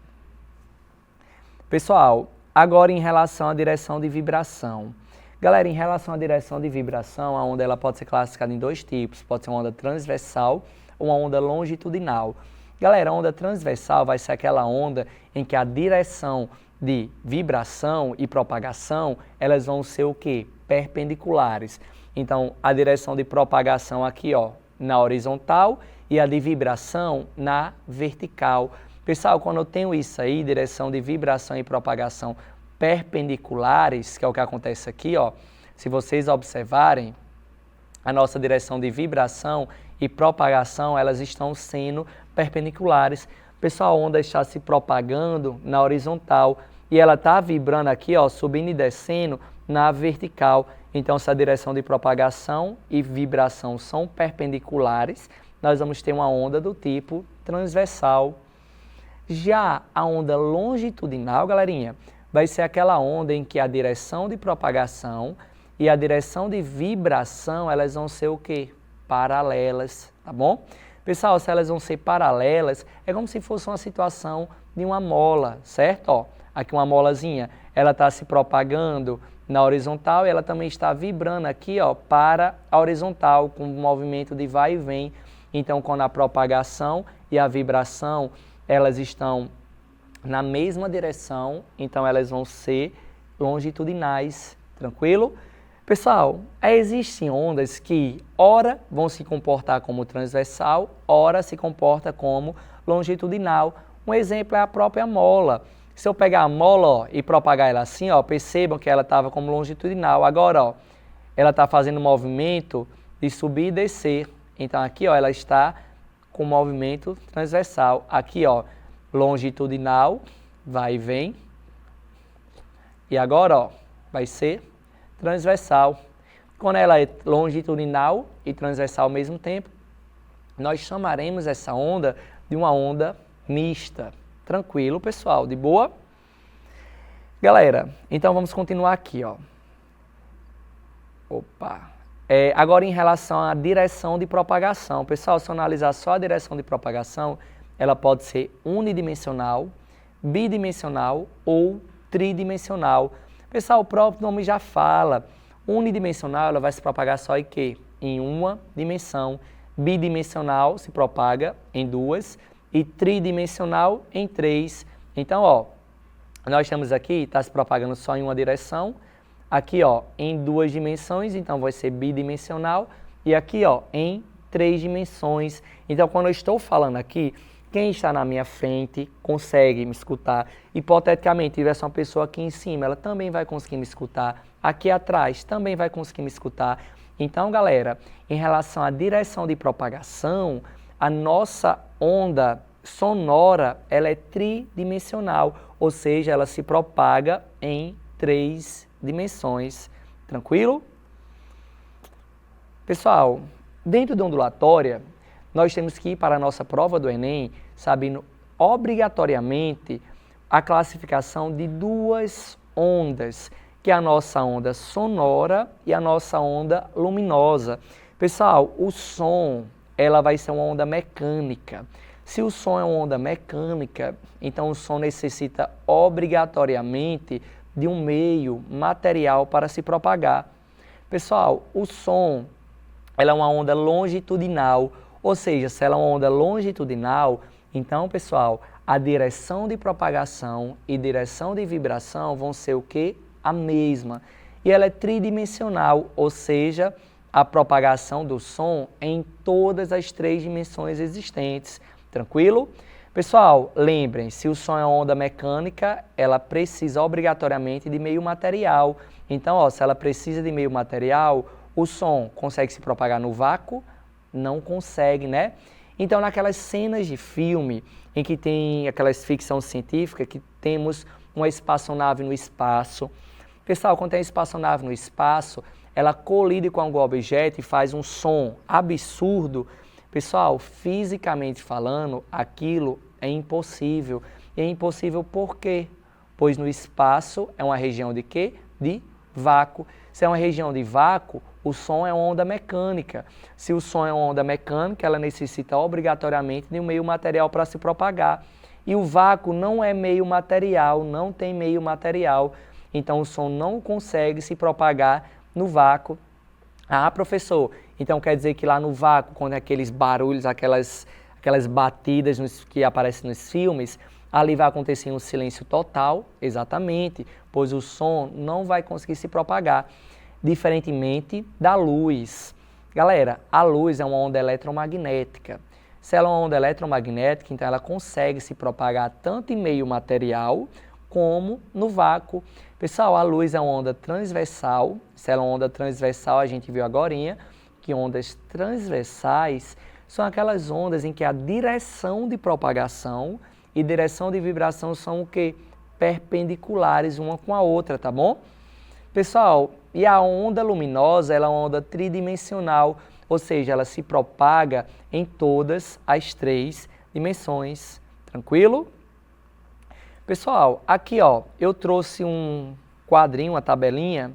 Pessoal, agora em relação à direção de vibração. Galera, em relação à direção de vibração, a onda ela pode ser classificada em 2 tipos. Pode ser uma onda transversal ou uma onda longitudinal. Galera, a onda transversal vai ser aquela onda em que a direção de vibração e propagação, elas vão ser o quê? Perpendiculares. Então, a direção de propagação aqui, ó, na horizontal e a de vibração na vertical. Pessoal, quando eu tenho isso aí, direção de vibração e propagação perpendiculares, que é o que acontece aqui, ó, se vocês observarem, a nossa direção de vibração e propagação, elas estão sendo perpendiculares. Pessoal, a onda está se propagando na horizontal e ela está vibrando aqui, ó, subindo e descendo na vertical. Então, se a direção de propagação e vibração são perpendiculares, nós vamos ter uma onda do tipo transversal. Já a onda longitudinal, galerinha, vai ser aquela onda em que a direção de propagação e a direção de vibração, elas vão ser o quê? Paralelas, tá bom? Pessoal, se elas vão ser paralelas, é como se fosse uma situação de uma mola, certo? Ó, aqui uma molazinha, ela está se propagando na horizontal e ela também está vibrando aqui, ó, para a horizontal, com um movimento de vai e vem. Então, quando a propagação e a vibração, elas estão na mesma direção, então elas vão ser longitudinais, tranquilo? Pessoal, existem ondas que ora vão se comportar como transversal, ora se comporta como longitudinal. Um exemplo é a própria mola. Se eu pegar a mola, ó, e propagar ela assim, ó, percebam que ela estava como longitudinal. Agora, ó, ela está fazendo movimento de subir e descer. Então aqui, ó, ela está com movimento transversal. Aqui, ó, longitudinal, vai e vem. E agora, ó, vai ser transversal. Quando ela é longitudinal e transversal ao mesmo tempo, nós chamaremos essa onda de uma onda mista. Tranquilo, pessoal? De boa? Galera, então vamos continuar aqui, ó. Opa! Agora em relação à direção de propagação. Pessoal, se eu analisar só a direção de propagação, ela pode ser unidimensional, bidimensional ou tridimensional. Pessoal, o próprio nome já fala. Unidimensional, ela vai se propagar só em quê? Em uma dimensão. Bidimensional se propaga em duas e tridimensional em três. Então, ó, nós temos aqui, está se propagando só em uma direção. Aqui, ó, em duas dimensões, então vai ser bidimensional. E aqui, ó, em três dimensões. Então, quando eu estou falando aqui, quem está na minha frente consegue me escutar. Hipoteticamente, tivesse uma pessoa aqui em cima, ela também vai conseguir me escutar. Aqui atrás também vai conseguir me escutar. Então, galera, em relação à direção de propagação, a nossa onda sonora, ela é tridimensional, ou seja, ela se propaga em três dimensões. Tranquilo? Pessoal, dentro da ondulatória, nós temos que ir para a nossa prova do Enem sabendo obrigatoriamente a classificação de duas ondas, que é a nossa onda sonora e a nossa onda luminosa. Pessoal, o som, ela vai ser uma onda mecânica. Se o som é uma onda mecânica, então o som necessita obrigatoriamente de um meio material para se propagar. Pessoal, o som, ela é uma onda longitudinal, ou seja, se ela é uma onda longitudinal, então, pessoal, a direção de propagação e direção de vibração vão ser o quê? A mesma. E ela é tridimensional, ou seja, a propagação do som é em todas as três dimensões existentes. Tranquilo? Pessoal, lembrem, se o som é uma onda mecânica, ela precisa obrigatoriamente de meio material. Então, ó, se ela precisa de meio material, o som consegue se propagar no vácuo? Não consegue, né? Então, naquelas cenas de filme em que tem aquelas ficção científica, que temos uma espaçonave no espaço. Pessoal, quando tem espaçonave no espaço, ela colide com algum objeto e faz um som absurdo. Pessoal, fisicamente falando, aquilo é impossível. E é impossível por quê? Pois no espaço é uma região de quê? De vácuo. Se é uma região de vácuo, o som é uma onda mecânica. Se o som é uma onda mecânica, ela necessita obrigatoriamente de um meio material para se propagar. E o vácuo não é meio material, não tem meio material. Então o som não consegue se propagar no vácuo. Ah, professor, então quer dizer que lá no vácuo, quando aqueles barulhos, aquelas batidas que aparecem nos filmes, ali vai acontecer um silêncio total, exatamente, pois o som não vai conseguir se propagar, diferentemente da luz. Galera, a luz é uma onda eletromagnética. Se ela é uma onda eletromagnética, então ela consegue se propagar tanto em meio material como no vácuo. Pessoal, a luz é uma onda transversal. Se ela é uma onda transversal, a gente viu agorinha que ondas transversais são aquelas ondas em que a direção de propagação e direção de vibração são o quê? Perpendiculares uma com a outra, tá bom? Pessoal, e a onda luminosa, ela é uma onda tridimensional, ou seja, ela se propaga em todas as 3 dimensões, tranquilo? Pessoal, aqui ó, eu trouxe um quadrinho, uma tabelinha,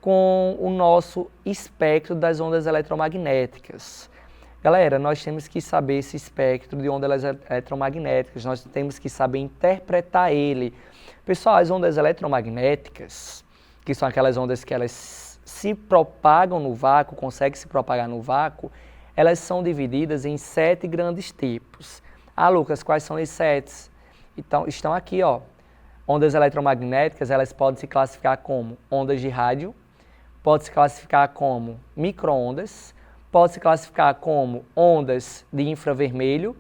com o nosso espectro das ondas eletromagnéticas. Galera, nós temos que saber esse espectro de ondas eletromagnéticas, nós temos que saber interpretar ele. Pessoal, as ondas eletromagnéticas, que são aquelas ondas que elas se propagam no vácuo, conseguem se propagar no vácuo, elas são divididas em 7 grandes tipos. Ah, Lucas, quais são esses 7? Então, estão aqui, ó. Ondas eletromagnéticas, elas podem se classificar como ondas de rádio, pode se classificar como micro-ondas, pode se classificar como ondas de infravermelho,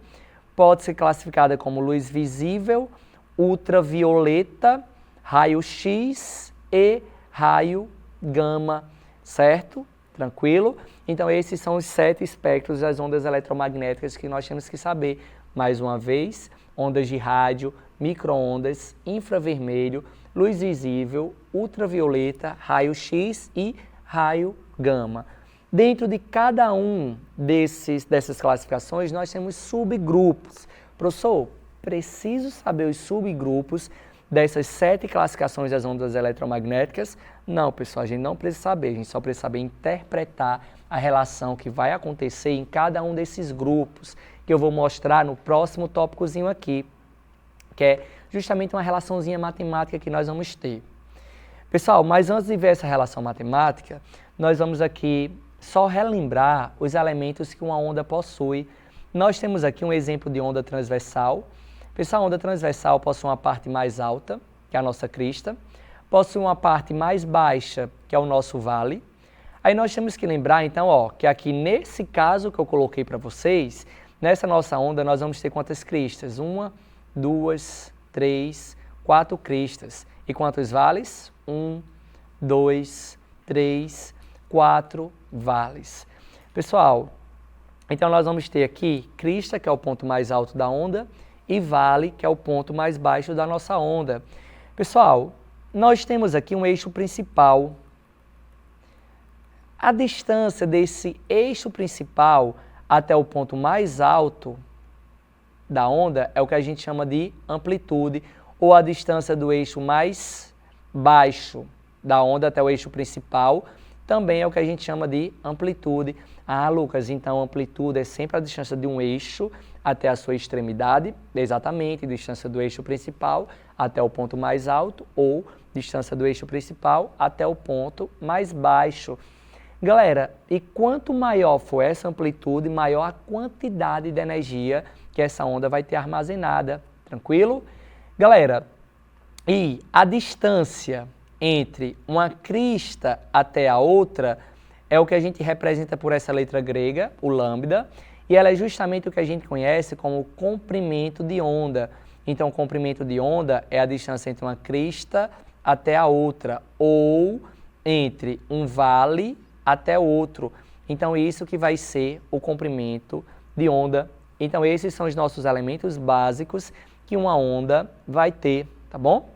pode ser classificada como luz visível, ultravioleta, raio-x e raio gama, certo? Tranquilo? Então esses são os 7 espectros das ondas eletromagnéticas que nós temos que saber. Mais uma vez, ondas de rádio, micro-ondas, infravermelho, luz visível, ultravioleta, raio-x e raio gama. Dentro de cada um dessas classificações, nós temos subgrupos. Professor, preciso saber os subgrupos dessas 7 classificações das ondas eletromagnéticas? Não, pessoal, a gente não precisa saber, a gente só precisa saber interpretar a relação que vai acontecer em cada um desses grupos, que eu vou mostrar no próximo tópicozinho aqui, que é justamente uma relaçãozinha matemática que nós vamos ter. Pessoal, mas antes de ver essa relação matemática, nós vamos aqui só relembrar os elementos que uma onda possui. Nós temos aqui um exemplo de onda transversal. Pessoal, a onda transversal possui uma parte mais alta, que é a nossa crista, possui uma parte mais baixa, que é o nosso vale. Aí nós temos que lembrar, então, ó, que aqui nesse caso que eu coloquei para vocês, nessa nossa onda nós vamos ter quantas cristas? 1, 2, 3, 4 cristas. E quantos vales? 1, 2, 3, 4 vales. Pessoal, então nós vamos ter aqui crista, que é o ponto mais alto da onda, e vale, que é o ponto mais baixo da nossa onda. Pessoal, nós temos aqui um eixo principal. A distância desse eixo principal até o ponto mais alto da onda é o que a gente chama de amplitude, ou a distância do eixo mais baixo da onda até o eixo principal também é o que a gente chama de amplitude. Ah, Lucas, então amplitude é sempre a distância de um eixo até a sua extremidade, exatamente, distância do eixo principal até o ponto mais alto, ou distância do eixo principal até o ponto mais baixo. Galera, e quanto maior for essa amplitude, maior a quantidade de energia que essa onda vai ter armazenada, tranquilo? Galera, e a distância entre uma crista até a outra é o que a gente representa por essa letra grega, o lambda, e ela é justamente o que a gente conhece como comprimento de onda. Então, o comprimento de onda é a distância entre uma crista até a outra, ou entre um vale até outro. Então, isso que vai ser o comprimento de onda. Então, esses são os nossos elementos básicos que uma onda vai ter, tá bom?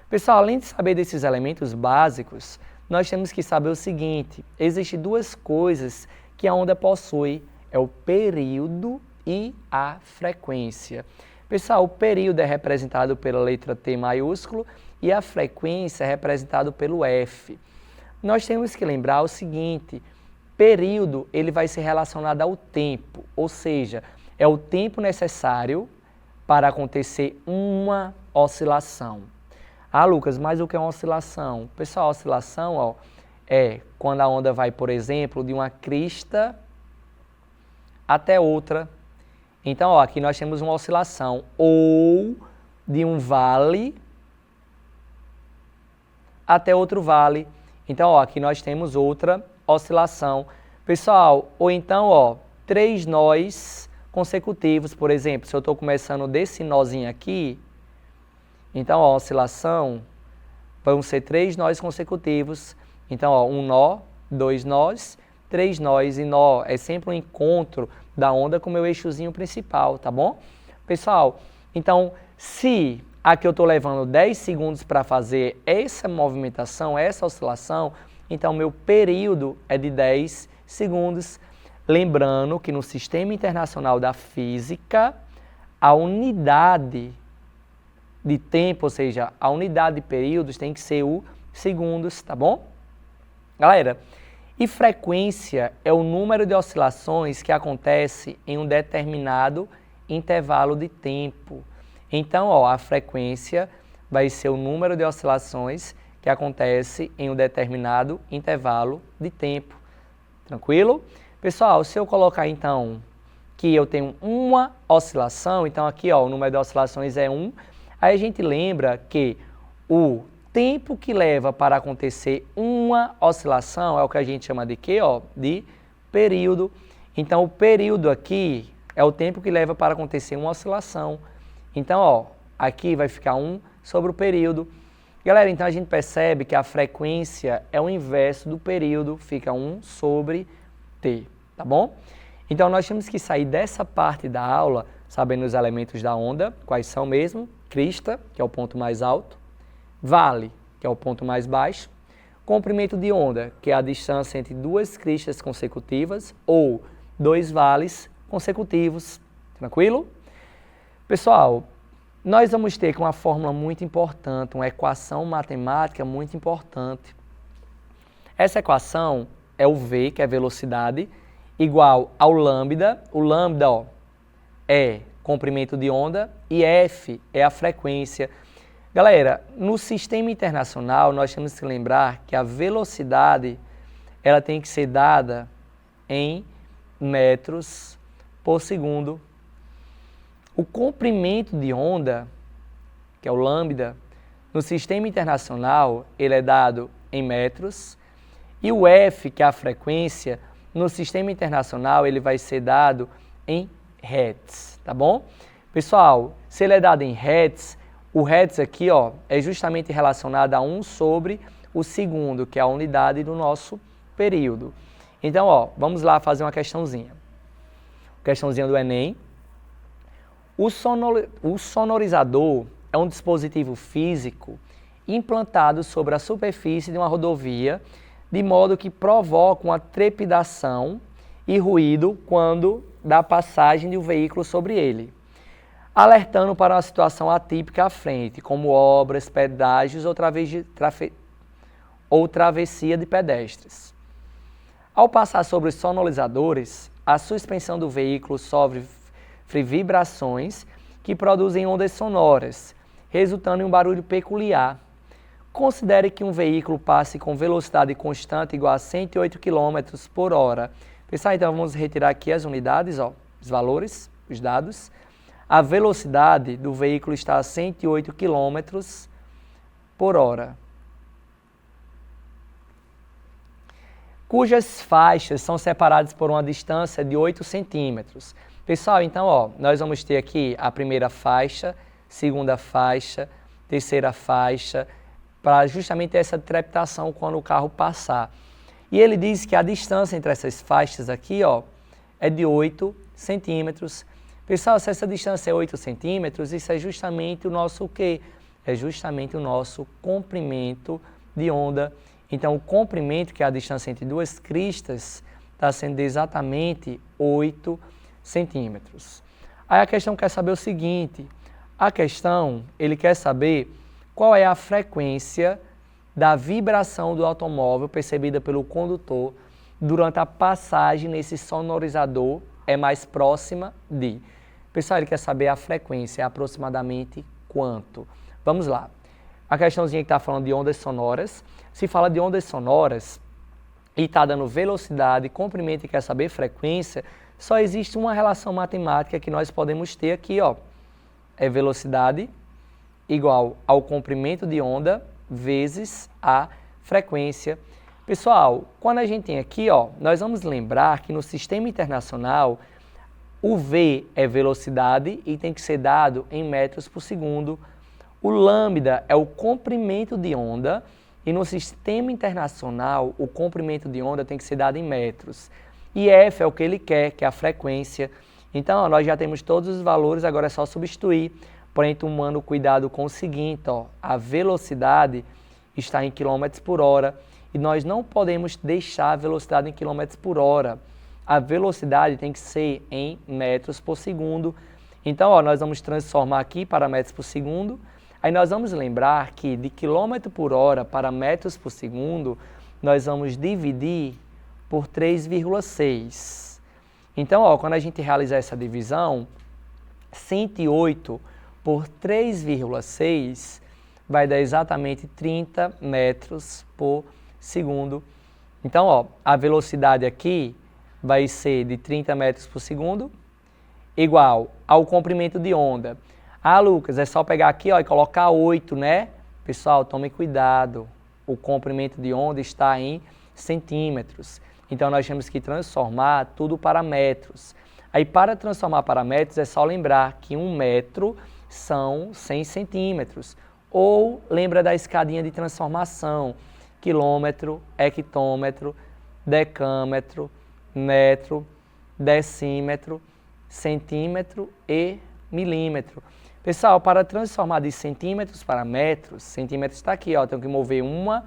Pessoal, além de saber desses elementos básicos, nós temos que saber o seguinte: existem 2 coisas que a onda possui, é o período e a frequência. Pessoal, o período é representado pela letra T maiúsculo e a frequência é representada pelo F. Nós temos que lembrar o seguinte: período ele vai ser relacionado ao tempo, ou seja, é o tempo necessário para acontecer uma oscilação. Ah, Lucas, mas o que é uma oscilação? Pessoal, a oscilação ó, é quando a onda vai, por exemplo, de uma crista até outra. Então, ó, aqui nós temos uma oscilação, ou de um vale até outro vale. Então, ó, aqui nós temos outra oscilação. Pessoal, ou então, ó, 3 nós consecutivos, por exemplo, se eu estou começando desse nozinho aqui, então, ó, a oscilação vão ser 3 nós consecutivos. Então, ó, 1 nó, 2 nós, 3 nós, e nó é sempre um encontro da onda com o meu eixozinho principal, tá bom? Pessoal, Então, se aqui eu estou levando 10 segundos para fazer essa movimentação, essa oscilação, então meu período é de 10 segundos. Lembrando que no Sistema Internacional da Física, a unidade de tempo, ou seja, a unidade de períodos tem que ser o segundos, tá bom? Galera, e frequência é o número de oscilações que acontece em um determinado intervalo de tempo. Então, ó, a frequência vai ser o número de oscilações que acontece em um determinado intervalo de tempo. Tranquilo? Pessoal, se eu colocar então que eu tenho uma oscilação, então aqui ó, o número de oscilações é 1, aí a gente lembra que o tempo que leva para acontecer uma oscilação é o que a gente chama de quê? Ó, de período. Então o período aqui é o tempo que leva para acontecer uma oscilação. Então ó, aqui vai ficar 1 sobre o período. Galera, então a gente percebe que a frequência é o inverso do período, fica 1 sobre T, tá bom? Então nós temos que sair dessa parte da aula sabendo os elementos da onda, quais são mesmo, crista, que é o ponto mais alto, vale, que é o ponto mais baixo, comprimento de onda, que é a distância entre duas cristas consecutivas ou dois vales consecutivos, tranquilo? Pessoal, nós vamos ter uma fórmula muito importante, uma equação matemática muito importante. Essa equação é o V, que é velocidade, igual ao lambda. O lambda ó, é comprimento de onda e F é a frequência. Galera, no sistema internacional, nós temos que lembrar que a velocidade ela tem que ser dada em metros por segundo. O comprimento de onda, que é o lambda, no sistema internacional, ele é dado em metros. E o F, que é a frequência, no sistema internacional ele vai ser dado em hertz, tá bom? Pessoal, se ele é dado em hertz, o hertz aqui ó, é justamente relacionado a 1 sobre o segundo, que é a unidade do nosso período. Então, ó, vamos lá fazer uma questãozinha. Questãozinha do Enem. O sonorizador é um dispositivo físico implantado sobre a superfície de uma rodovia, de modo que provoca uma trepidação e ruído quando dá passagem de um veículo sobre ele, alertando para uma situação atípica à frente, como obras, pedágios ou travessia de pedestres. Ao passar sobre os sonorizadores, a suspensão do veículo sofre vibrações que produzem ondas sonoras, resultando em um barulho peculiar. Considere que um veículo passe com velocidade constante igual a 108 km por hora. Pessoal, então vamos retirar aqui as unidades, ó, os valores, os dados. A velocidade do veículo está a 108 km por hora. Cujas faixas são separadas por uma distância de 8 centímetros. Pessoal, então, ó, nós vamos ter aqui a primeira faixa, segunda faixa, terceira faixa, para justamente essa trepidação quando o carro passar. E ele diz que a distância entre essas faixas aqui, ó, é de 8 centímetros. Pessoal, se essa distância é 8 centímetros, isso é justamente o nosso o quê? É justamente o nosso comprimento de onda. Então, o comprimento, que é a distância entre duas cristas, está sendo exatamente 8 centímetros. Aí a questão quer saber o seguinte, ele quer saber qual é a frequência da vibração do automóvel percebida pelo condutor durante a passagem nesse sonorizador é mais próxima de. Pessoal, ele quer saber a frequência, é aproximadamente quanto. Vamos lá. A questãozinha que está falando de ondas sonoras. Se fala de ondas sonoras e está dando velocidade, comprimento e quer saber frequência, só existe uma relação matemática que nós podemos ter aqui, ó. É velocidade igual ao comprimento de onda vezes a frequência. Pessoal, quando a gente tem aqui, ó, nós vamos lembrar que no sistema internacional o V é velocidade e tem que ser dado em metros por segundo. O lambda é o comprimento de onda e no sistema internacional o comprimento de onda tem que ser dado em metros. E F é o que ele quer, que é a frequência. Então, ó, nós já temos todos os valores, agora é só substituir. porém tomando cuidado com o seguinte, ó, a velocidade está em quilômetros por hora e nós não podemos deixar a velocidade em quilômetros por hora. A velocidade tem que ser em metros por segundo. Então, ó, nós vamos transformar aqui para metros por segundo. Aí nós vamos lembrar que de quilômetro por hora para metros por segundo, nós vamos dividir por 3,6. Então, ó, quando a gente realizar essa divisão, 108 por 3,6 vai dar exatamente 30 metros por segundo. Então, ó, a velocidade aqui vai ser de 30 metros por segundo, igual ao comprimento de onda. Ah, Lucas, é só pegar aqui, ó, e colocar 8, né? Pessoal, tome cuidado. O comprimento de onda está em centímetros. Então, nós temos que transformar tudo para metros. Aí, para transformar para metros, é só lembrar que 1 metro são 100 centímetros. Ou lembra da escadinha de transformação. Quilômetro, hectômetro, decâmetro, metro, decímetro, centímetro e milímetro. Pessoal, para transformar de centímetros para metros, centímetros está aqui, ó, tenho que mover 1,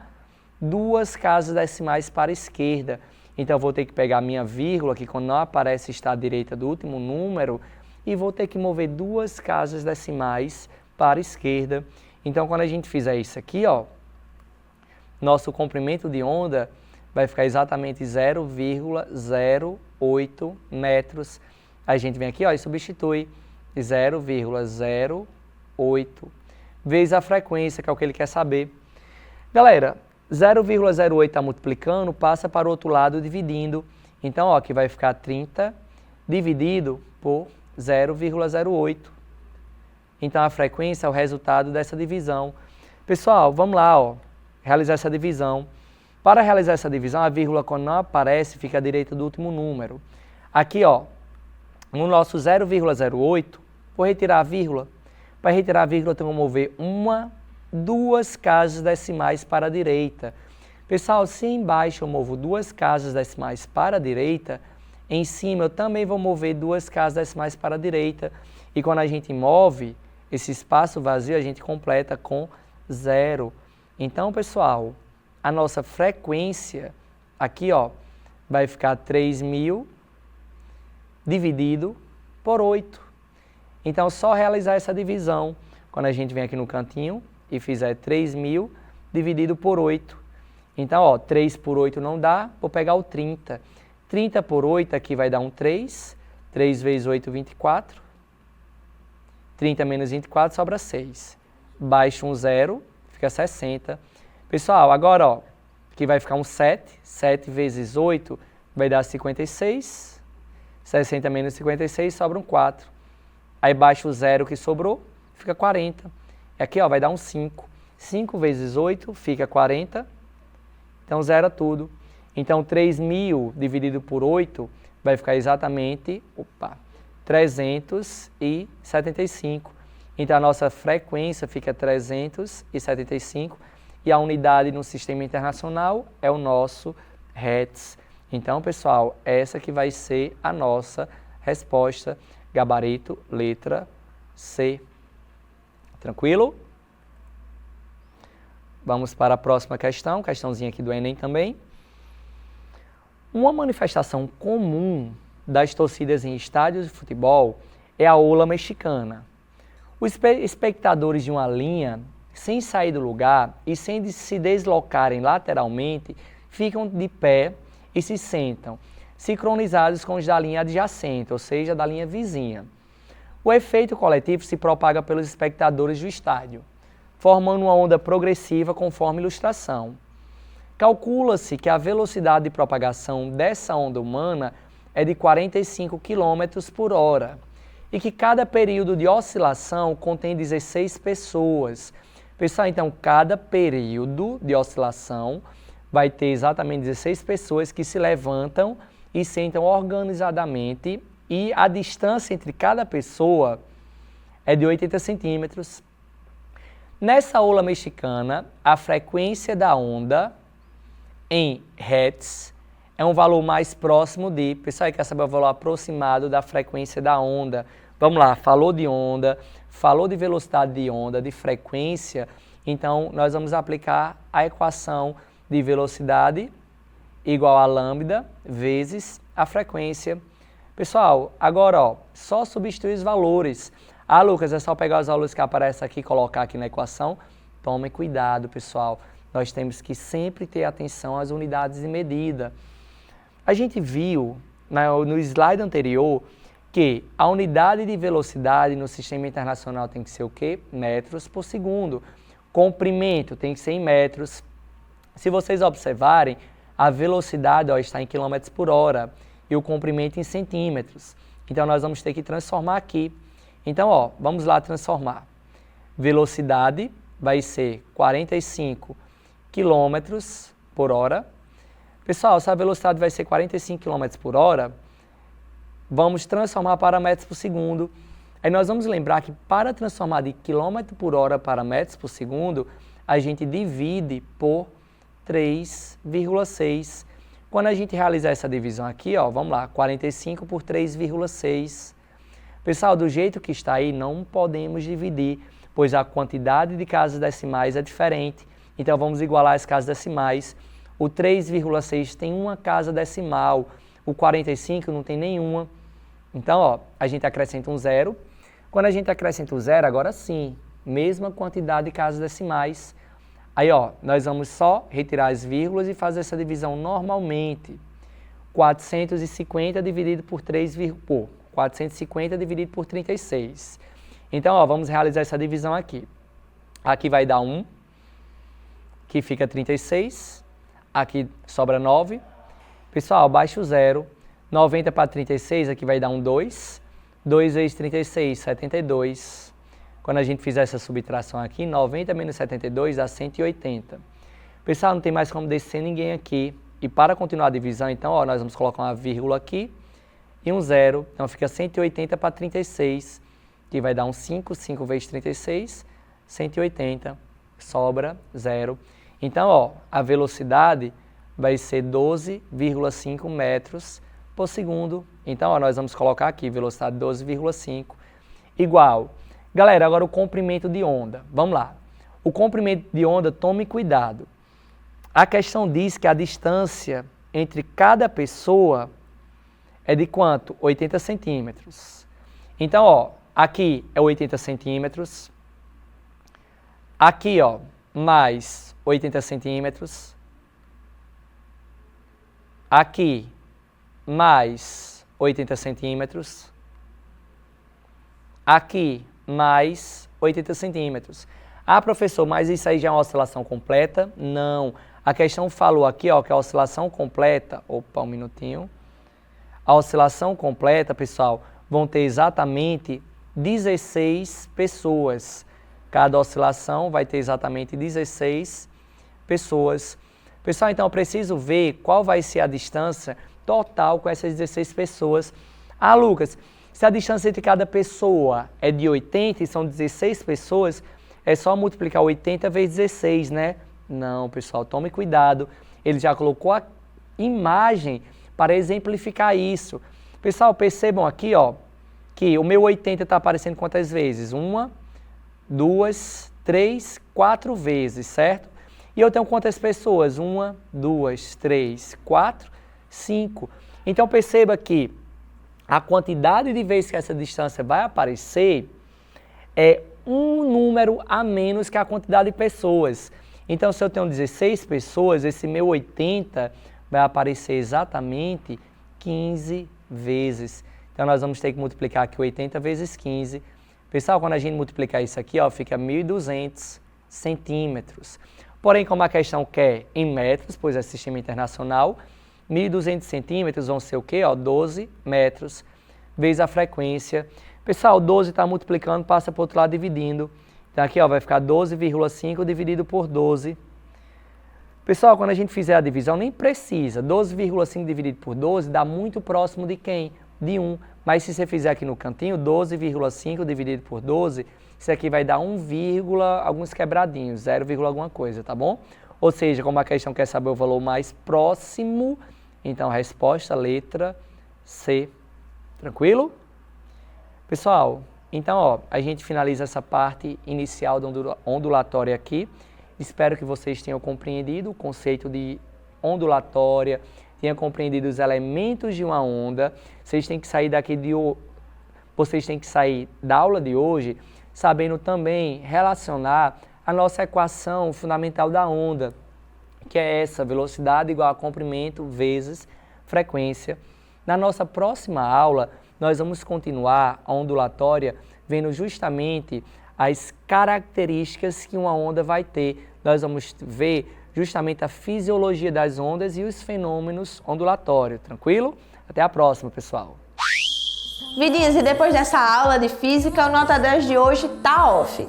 2 casas decimais para a esquerda. Então, eu vou ter que pegar a minha vírgula, que quando não aparece está à direita do último número, e vou ter que mover 2 casas decimais para a esquerda. Então, quando a gente fizer isso aqui, ó, nosso comprimento de onda vai ficar exatamente 0,08 metros. A gente vem aqui, ó, e substitui 0,08 vezes a frequência, que é o que ele quer saber. Galera, 0,08 está multiplicando, passa para o outro lado dividindo. Então, ó, aqui vai ficar 30 dividido por 0,08. Então, a frequência é o resultado dessa divisão. Pessoal, vamos lá, ó, realizar essa divisão. Para realizar essa divisão, a vírgula, quando não aparece, fica à direita do último número. Aqui, ó, no nosso 0,08, vou retirar a vírgula. Para retirar a vírgula, eu tenho que mover 2 casas decimais para a direita. Pessoal, se embaixo eu movo 2 casas decimais para a direita, em cima eu também vou mover 2 casas decimais para a direita. E quando a gente move esse espaço vazio, a gente completa com 0. Então, pessoal, a nossa frequência aqui, ó, vai ficar 3.000 dividido por 8. Então, só realizar essa divisão. Quando a gente vem aqui no cantinho e fizer 3.000 dividido por 8. Então, ó, 3 por 8 não dá, vou pegar o 30. 30 por 8 aqui vai dar um 3. 3 vezes 8, 24. 30 menos 24 sobra 6. Baixa um 0, fica 60. Pessoal, agora, ó, aqui vai ficar um 7. 7 vezes 8 vai dar 56. 60 menos 56 sobra um 4. Aí baixa o 0 que sobrou, fica 40. E aqui, ó, vai dar um 5. 5 vezes 8 fica 40. Então, zera tudo. Então, 3.000 dividido por 8 vai ficar exatamente 375. Então, a nossa frequência fica 375 e a unidade no sistema internacional é o nosso Hertz. Então, pessoal, essa que vai ser a nossa resposta, gabarito, letra C. Tranquilo? Vamos para a próxima questão, questãozinha aqui do Enem também. Uma manifestação comum das torcidas em estádios de futebol é a ola mexicana. Os espectadores de uma linha, sem sair do lugar e sem se deslocarem lateralmente, ficam de pé e se sentam, sincronizados com os da linha adjacente, ou seja, da linha vizinha. O efeito coletivo se propaga pelos espectadores do estádio, formando uma onda progressiva conforme a ilustração. Calcula-se que a velocidade de propagação dessa onda humana é de 45 km por hora e que cada período de oscilação contém 16 pessoas. Pessoal, então, cada período de oscilação vai ter exatamente 16 pessoas que se levantam e sentam organizadamente e a distância entre cada pessoa é de 80 centímetros. Nessa ola mexicana, a frequência da onda em Hertz é um valor mais próximo de... Pessoal, quer saber o valor aproximado da frequência da onda? Vamos lá, falou de onda, falou de velocidade de onda, de frequência, então nós vamos aplicar a equação de velocidade igual a lambda vezes a frequência. Pessoal, agora ó, só substituir os valores. Ah, Lucas, é só pegar os valores que aparecem aqui e colocar aqui na equação? Tomem cuidado, pessoal. Nós temos que sempre ter atenção às unidades de medida. A gente viu no slide anterior que a unidade de velocidade no sistema internacional tem que ser o quê? Metros por segundo. Comprimento tem que ser em metros. Se vocês observarem, a velocidade está em quilômetros por hora e o comprimento em centímetros. Então, nós vamos ter que transformar aqui. Então, ó, vamos lá transformar. Velocidade vai ser 45 quilômetros por hora. Pessoal, se a velocidade vai ser 45 km por hora, vamos transformar para metros por segundo. Aí nós vamos lembrar que para transformar de quilômetro por hora para metros por segundo, a gente divide por 3,6. Quando a gente realizar essa divisão aqui, ó, vamos lá, 45 por 3,6. Pessoal, do jeito que está aí, não podemos dividir, pois a quantidade de casas decimais é diferente. Então, vamos igualar as casas decimais. O 3,6 tem uma casa decimal, o 45 não tem nenhuma. Então, ó, a gente acrescenta um zero. Quando a gente acrescenta o zero, agora sim, mesma quantidade de casas decimais. Aí, ó, nós vamos só retirar as vírgulas e fazer essa divisão normalmente. 450 dividido por 450 dividido por 36. Então, ó, vamos realizar essa divisão aqui. Aqui vai dar 1, que fica 36. Aqui sobra 9. Pessoal, baixa o zero. 90 para 36, aqui vai dar um 2. 2 vezes 36, 72. Quando a gente fizer essa subtração aqui, 90 menos 72 dá 180. Pessoal, não tem mais como descer ninguém aqui. E para continuar a divisão, então, ó, nós vamos colocar uma vírgula aqui e um zero. Então, fica 180 para 36, que vai dar um 5. 5 vezes 36, 180. Sobra zero. Então, ó, a velocidade vai ser 12,5 metros por segundo. Então, ó, nós vamos colocar aqui, velocidade 12,5, igual. Galera, agora o comprimento de onda. Vamos lá. O comprimento de onda, tome cuidado. A questão diz que a distância entre cada pessoa é de quanto? 80 centímetros. Então, ó, aqui é 80 centímetros. Aqui, ó, mais 80 centímetros. Aqui, mais 80 centímetros. Aqui, mais 80 centímetros. Ah, professor, mas isso aí já é uma oscilação completa? Não. A questão falou aqui, ó, que a oscilação completa... Opa, um minutinho. A oscilação completa, pessoal, vão ter exatamente 16 pessoas. Cada oscilação vai ter exatamente 16 pessoas. Pessoal, então eu preciso ver qual vai ser a distância total com essas 16 pessoas. Ah, Lucas, se a distância entre cada pessoa é de 80 e são 16 pessoas, é só multiplicar 80 vezes 16, né? Não, pessoal, tome cuidado. Ele já colocou a imagem para exemplificar isso. Pessoal, percebam aqui, ó, que o meu 80 está aparecendo quantas vezes? 1, 2, 3, 4 vezes, certo? E eu tenho quantas pessoas? 1, 2, 3, 4, 5. Então perceba que a quantidade de vezes que essa distância vai aparecer é um número a menos que a quantidade de pessoas. Então, se eu tenho 16 pessoas, esse meu 80 vai aparecer exatamente 15 vezes. Então, nós vamos ter que multiplicar aqui 80 vezes 15. Pessoal, quando a gente multiplicar isso aqui, ó, fica 1.200 centímetros. Porém, como a questão quer em metros, pois é sistema internacional, 1.200 centímetros vão ser o quê? Ó, 12 metros vezes a frequência. Pessoal, 12 está multiplicando, passa para o outro lado dividindo. Então aqui ó, vai ficar 12,5 dividido por 12. Pessoal, quando a gente fizer a divisão, nem precisa. 12,5 dividido por 12 dá muito próximo de quem? De 1. Mas se você fizer aqui no cantinho, 12,5 dividido por 12, isso aqui vai dar 1, alguns quebradinhos, 0, alguma coisa, tá bom? Ou seja, como a questão quer saber o valor mais próximo, então a resposta, letra C. Tranquilo? Pessoal, Então, ó, a gente finaliza essa parte inicial da ondulatória aqui. Espero que vocês tenham compreendido o conceito de ondulatória, tenham compreendido os elementos de uma onda. Vocês têm que sair da aula de hoje sabendo também relacionar a nossa equação fundamental da onda, que é essa, velocidade igual a comprimento vezes frequência. Na nossa próxima aula, nós vamos continuar a ondulatória vendo justamente as características que uma onda vai ter. Nós vamos ver justamente a fisiologia das ondas e os fenômenos ondulatórios, tranquilo? Até a próxima, pessoal! Vidinhos, e depois dessa aula de física, o nota 10 de hoje tá off.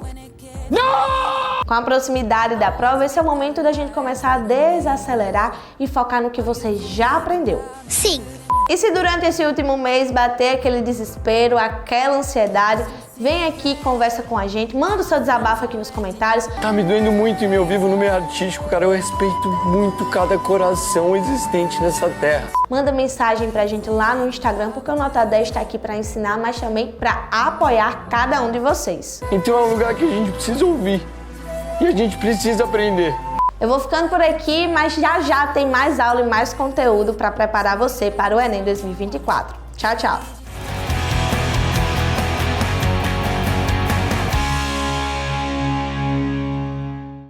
Não! Com a proximidade da prova, esse é o momento da gente começar a desacelerar e focar no que você já aprendeu. Sim. E se durante esse último mês bater aquele desespero, aquela ansiedade, vem aqui, conversa com a gente, manda o seu desabafo aqui nos comentários. Tá me doendo muito em meu vivo no meio artístico, cara. Eu respeito muito cada coração existente nessa terra. Manda mensagem pra gente lá no Instagram, porque o Nota 10 tá aqui pra ensinar, mas também pra apoiar cada um de vocês. Então é um lugar que a gente precisa ouvir e a gente precisa aprender. Eu vou ficando por aqui, mas já tem mais aula e mais conteúdo para preparar você para o Enem 2024. Tchau, tchau!